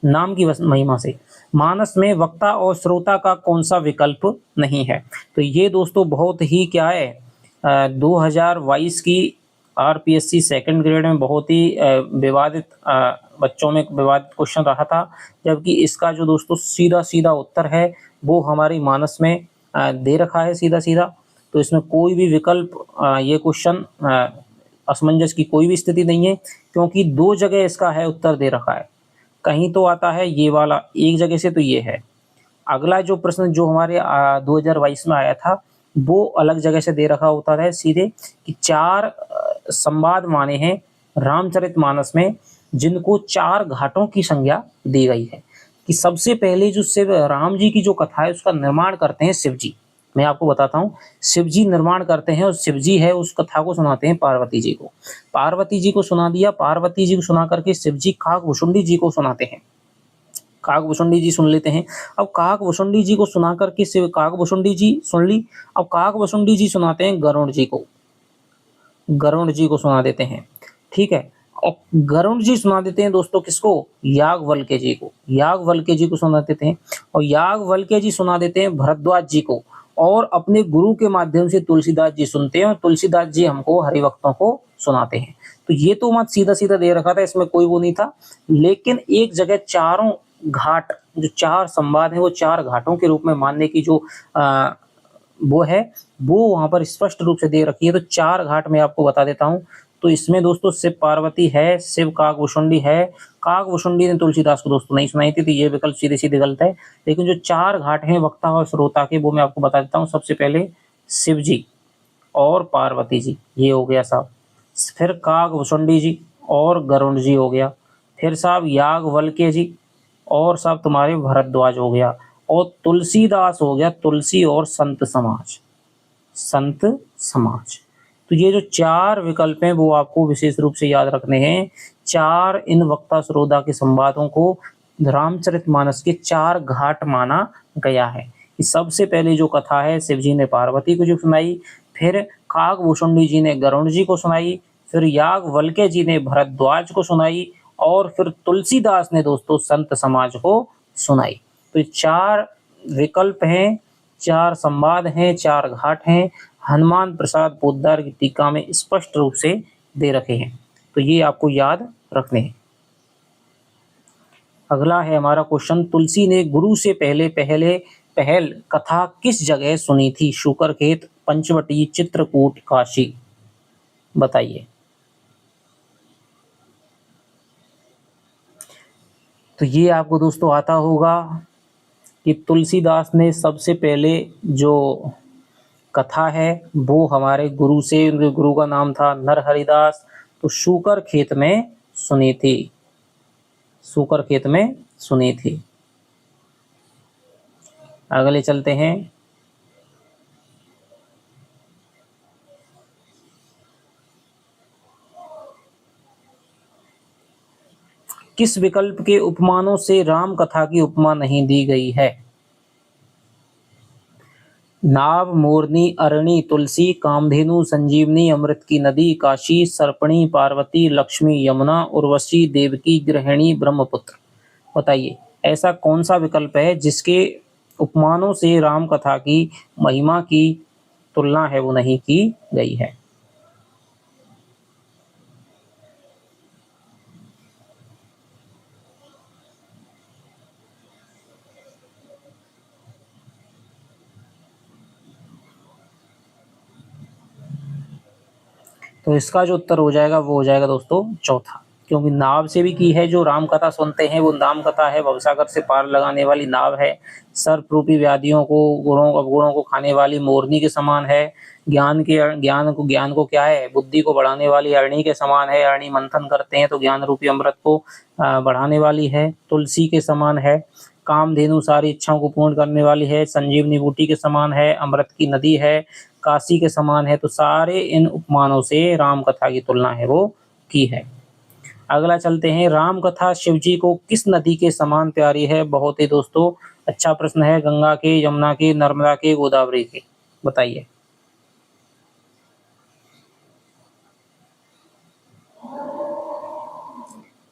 नाम की महिमा से। मानस में वक्ता और श्रोता का कौन सा विकल्प नहीं है? तो ये दोस्तों बहुत ही क्या है 2022 की आरपीएससी सेकंड ग्रेड में बहुत ही विवादित बच्चों में विवादित क्वेश्चन रहा था, जबकि इसका जो दोस्तों सीधा सीधा उत्तर है वो हमारी मानस में दे रखा है सीधा सीधा। तो इसमें कोई भी विकल्प ये क्वेश्चन असमंजस की कोई भी स्थिति नहीं है, क्योंकि दो जगह इसका है उत्तर दे रखा है। कहीं तो आता है ये वाला एक जगह से, तो ये है। अगला जो प्रश्न जो हमारे 2022 में आया था वो अलग जगह से दे रखा होता है सीधे, कि 4 संवाद माने हैं रामचरितमानस में जिनको 4 घाटों की संज्ञा दी गई है। कि सबसे पहले जो शिव राम जी की जो कथा है उसका निर्माण करते हैं शिव जी। मैं आपको बताता हूँ, शिव जी निर्माण करते हैं और शिव जी है उस कथा को सुनाते हैं पार्वती जी को। पार्वती जी को सुना दिया, पार्वती जी को सुना करके शिव जी काकभुशुंडी जी को सुनाते हैं। काकभुशुंडी जी सुन लेते हैं। अब काकभुशुंडी जी को सुना करके शिव काकभुशुंडी जी सुन ली। अब काकभुशुंडी जी सुनाते हैं गरुड़ जी को, गरुड़ जी को सुना देते हैं। ठीक है, और गरुड़ जी सुना देते हैं दोस्तों किसको, याज्ञवल्क्य जी को, याज्ञवल्क्य जी को सुना देते हैं। और याज्ञवल्क्य जी सुना देते हैं भरद्वाज जी को, और अपने गुरु के माध्यम से तुलसीदास जी सुनते हैं, और तुलसीदास जी हमको हरिभक्तों को सुनाते हैं। तो ये तो मत सीधा सीधा दे रखा था, इसमें कोई वो नहीं था। लेकिन एक जगह चारों घाट जो 4 संवाद है वो 4 घाटों के रूप में मानने की जो वो है वो वहां पर स्पष्ट रूप से दे रखी है। तो 4 घाट मैं आपको बता देता हूँ। तो इसमें दोस्तों शिव पार्वती है, शिव काकभुशुंडी है। काकभुशुंडी ने तुलसीदास को दोस्तों नहीं सुनाई थी, तो ये विकल्प सीधे सीधे गलत है। लेकिन जो 4 घाट हैं वक्ता और श्रोता के वो मैं आपको बता देता हूँ। सबसे पहले शिव जी और पार्वती जी, ये हो गया साहब। फिर काकभुशुंडी जी और गरुड़ जी हो गया। फिर साहब याज्ञवल्क्य जी और साहब तुम्हारे भरद्वाज हो गया। और तुलसीदास हो गया, तुलसी और संत समाज, संत समाज। तो ये जो 4 विकल्प हैं वो आपको विशेष रूप से याद रखने हैं। 4 इन वक्ता श्रोता के संवादों को रामचरितमानस के 4 घाट माना गया है। सबसे पहले जो कथा है शिव जी ने पार्वती को जो सुनाई, फिर काकभुशुंडी जी ने गरुड़ जी को सुनाई, फिर याज्ञवल्क्य जी ने भरद्वाज को सुनाई, और फिर तुलसीदास ने दोस्तों संत समाज को सुनाई। तो 4 विकल्प हैं, 4 संवाद हैं, 4 घाट हैं, हनुमान प्रसाद पोद्दार की टीका में स्पष्ट रूप से दे रखे हैं। तो ये आपको याद रखने हैं। अगला है हमारा क्वेश्चन, तुलसी ने गुरु से पहल कथा किस जगह सुनी थी? शुकरखेत, पंचवटी, चित्रकूट, काशी। बताइए। तो ये आपको दोस्तों आता होगा कि तुलसीदास ने सबसे पहले जो कथा है वो हमारे गुरु से, उनके गुरु का नाम था नरहरिदास, तो शुकरखेत में सुनी थी, शुकरखेत में सुनी थी। अगले चलते हैं। किस विकल्प के उपमानों से राम कथा की उपमा नहीं दी गई है? नाव, मोरनी, अरणी, तुलसी, कामधेनु, संजीवनी, अमृत की नदी, काशी, सर्पणी, पार्वती, लक्ष्मी, यमुना, उर्वशी, देवकी, गृहिणी, ब्रह्मपुत्र। बताइए ऐसा कौन सा विकल्प है जिसके उपमानों से राम कथा की महिमा की तुलना है वो नहीं की गई है? तो इसका जो उत्तर हो जाएगा वो हो जाएगा दोस्तों चौथा, क्योंकि नाव से भी की है। जो राम कथा सुनते हैं वो नाम कथा है, भवसागर से पार लगाने वाली नाव है। सर्परूपी व्याधियों को, गुणों अवगुणों को खाने वाली मोरनी के समान है। ज्ञान को क्या है, बुद्धि को बढ़ाने वाली अरणी के समान है। अरणी मंथन करते हैं तो ज्ञान रूपी अमृत को बढ़ाने वाली है। तुलसी के समान है। कामधेनु सारी इच्छाओं को पूर्ण करने वाली है। संजीवनी बूटी के समान है। अमृत की नदी है। काशी के समान है। तो सारे इन उपमानों से राम कथा की तुलना है वो की है। अगला चलते हैं, राम कथा शिव जी को किस नदी के समान प्यारी है? बहुत ही दोस्तों अच्छा प्रश्न है। गंगा के, यमुना के, नर्मदा के, गोदावरी के। बताइए।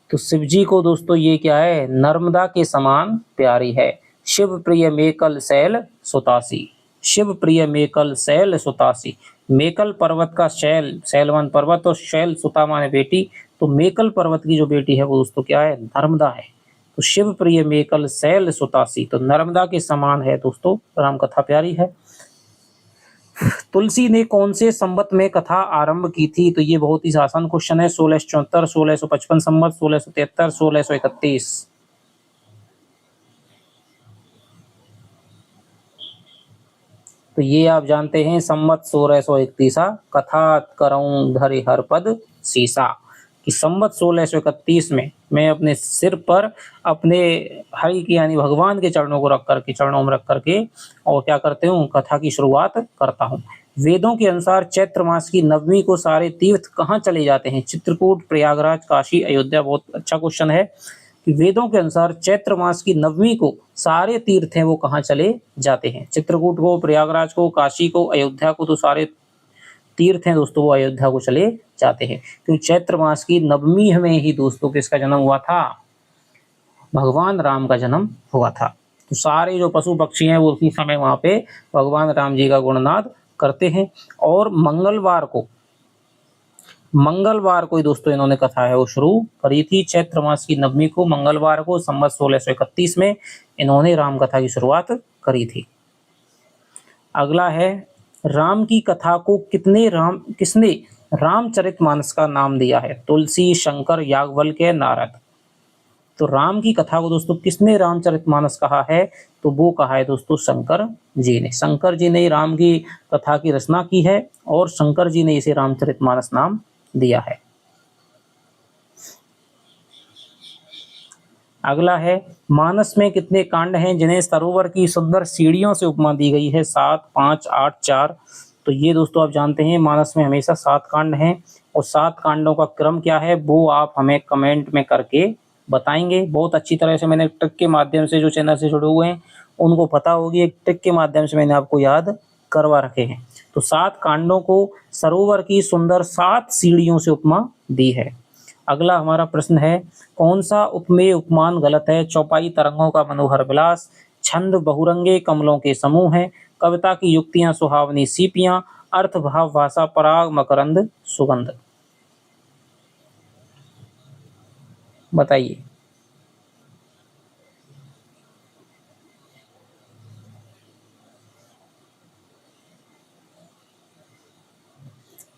तो शिव जी को दोस्तों ये क्या है, नर्मदा के समान प्यारी है। शिव प्रिय मेकल शैल सुतासी, शिव प्रिय मेकल शैल सुतासी। मेकल पर्वत का शैल, शैलवान पर्वत, और शैल सुता माने बेटी, तो मेकल पर्वत की जो बेटी है वो दोस्तों क्या है, नर्मदा है। तो शिव प्रिय मेकल शैल सुतासी, तो नर्मदा के समान है दोस्तों, राम कथा प्यारी है। तुलसी ने कौन से संवत में कथा आरंभ की थी, तो ये बहुत ही आसान क्वेश्चन है। 1674, 1655 संवत, 1673, 1631। तो ये आप जानते हैं संवत 1631, कथा करऊं धरि हर पद सीसा, कि संवत 1631 में मैं अपने सिर पर अपने हरि की यानी भगवान के चरणों को रख करके, चरणों में रख करके और क्या करते हूँ, कथा की शुरुआत करता हूँ। वेदों के अनुसार चैत्र मास की नवमी को सारे तीर्थ कहाँ चले जाते हैं, चित्रकूट, प्रयागराज, काशी, अयोध्या। बहुत अच्छा क्वेश्चन है कि वेदों के अनुसार चैत्र मास की नवमी को सारे तीर्थ हैं वो कहाँ चले जाते हैं, चित्रकूट को, प्रयागराज को, काशी को, अयोध्या को, तो सारे तीर्थ हैं दोस्तों वो अयोध्या को चले जाते हैं, क्योंकि चैत्र मास की नवमी में ही दोस्तों किसका जन्म हुआ था, भगवान राम का जन्म हुआ था। तो सारे जो पशु पक्षी हैं वो उसी समय वहां पे भगवान राम जी का गुणनाद करते हैं। और मंगलवार को ही दोस्तों इन्होंने कथा है वो शुरू करी थी, चैत्र मास की नवमी को मंगलवार को संवत 1631 में इन्होंने राम कथा की शुरुआत करी थी। अगला है, राम की कथा को किसने रामचरितमानस का नाम दिया है, तुलसी, शंकर, याज्ञवल्क्य, नारद। तो राम की कथा को दोस्तों किसने रामचरितमानस कहा है, तो वो कहा है दोस्तों शंकर जी ने। शंकर जी ने राम की कथा की रचना की है और शंकर जी ने इसे रामचरितमानस नाम दिया है। अगला है, मानस में कितने कांड हैं जिन्हें सरोवर की सुंदर सीढ़ियों से उपमा दी गई है, 7, 5, 8, 4। तो ये दोस्तों आप जानते हैं मानस में हमेशा 7 कांड हैं, और 7 कांडों का क्रम क्या है वो आप हमें कमेंट में करके बताएंगे। बहुत अच्छी तरह से मैंने ट्रिक के माध्यम से, जो चैनल से जुड़े हुए हैं उनको पता होगी, एक ट्रिक के माध्यम से मैंने आपको याद करवा रखे हैं। तो 7 कांडों को सरोवर की सुंदर 7 सीढ़ियों से उपमा दी है। अगला हमारा प्रश्न है, कौन सा उपमेय उपमान गलत है, चौपाई तरंगों का मनोहर विलास, छंद बहुरंगे कमलों के समूह हैं, कविता की युक्तियां सुहावनी सीपियां, अर्थ भाव भाषा पराग मकरंद सुगंध। बताइए।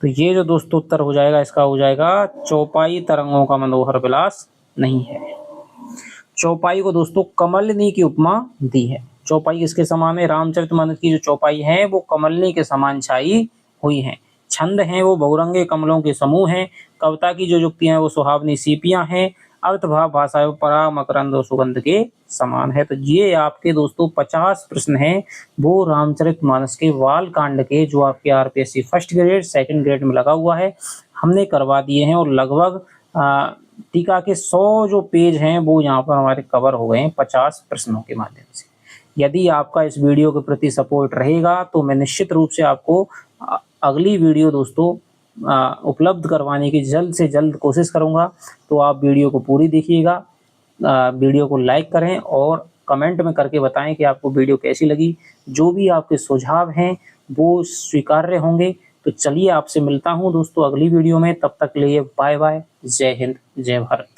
तो ये जो दोस्तों उत्तर हो जाएगा इसका हो जाएगा चौपाई तरंगों का मनोहर विलास नहीं है। चौपाई को दोस्तों कमलनी की उपमा दी है। चौपाई किसके समान है, रामचरितमानस की जो चौपाई है वो कमलनी के समान छाई हुई है। छंद हैं वो बहुरंगे कमलों के समूह हैं। कविता की जो युक्तियां हैं वो सुहावनी सीपियां हैं। अर्थभाव भाषा पराग मकरंद और सुगंध के समान है। तो ये आपके दोस्तों 50 प्रश्न हैं वो रामचरितमानस के बाल कांड के, जो आपके RPSC first grade, second grade में लगा हुआ है, हमने करवा दिए हैं। और लगभग टीका के 100 जो पेज हैं वो यहाँ पर हमारे कवर हो गए हैं 50 प्रश्नों के माध्यम से। यदि आपका इस वीडियो के प्रति सपोर्ट रहेगा तो मैं निश्चित रूप से आपको अगली वीडियो दोस्तों उपलब्ध करवाने की जल्द से जल्द कोशिश करूंगा। तो आप वीडियो को पूरी देखिएगा, वीडियो को लाइक करें और कमेंट में करके बताएं कि आपको वीडियो कैसी लगी। जो भी आपके सुझाव हैं वो स्वीकार्य होंगे। तो चलिए आपसे मिलता हूं दोस्तों अगली वीडियो में, तब तक के लिए बाय बाय, जय हिंद, जय भारत।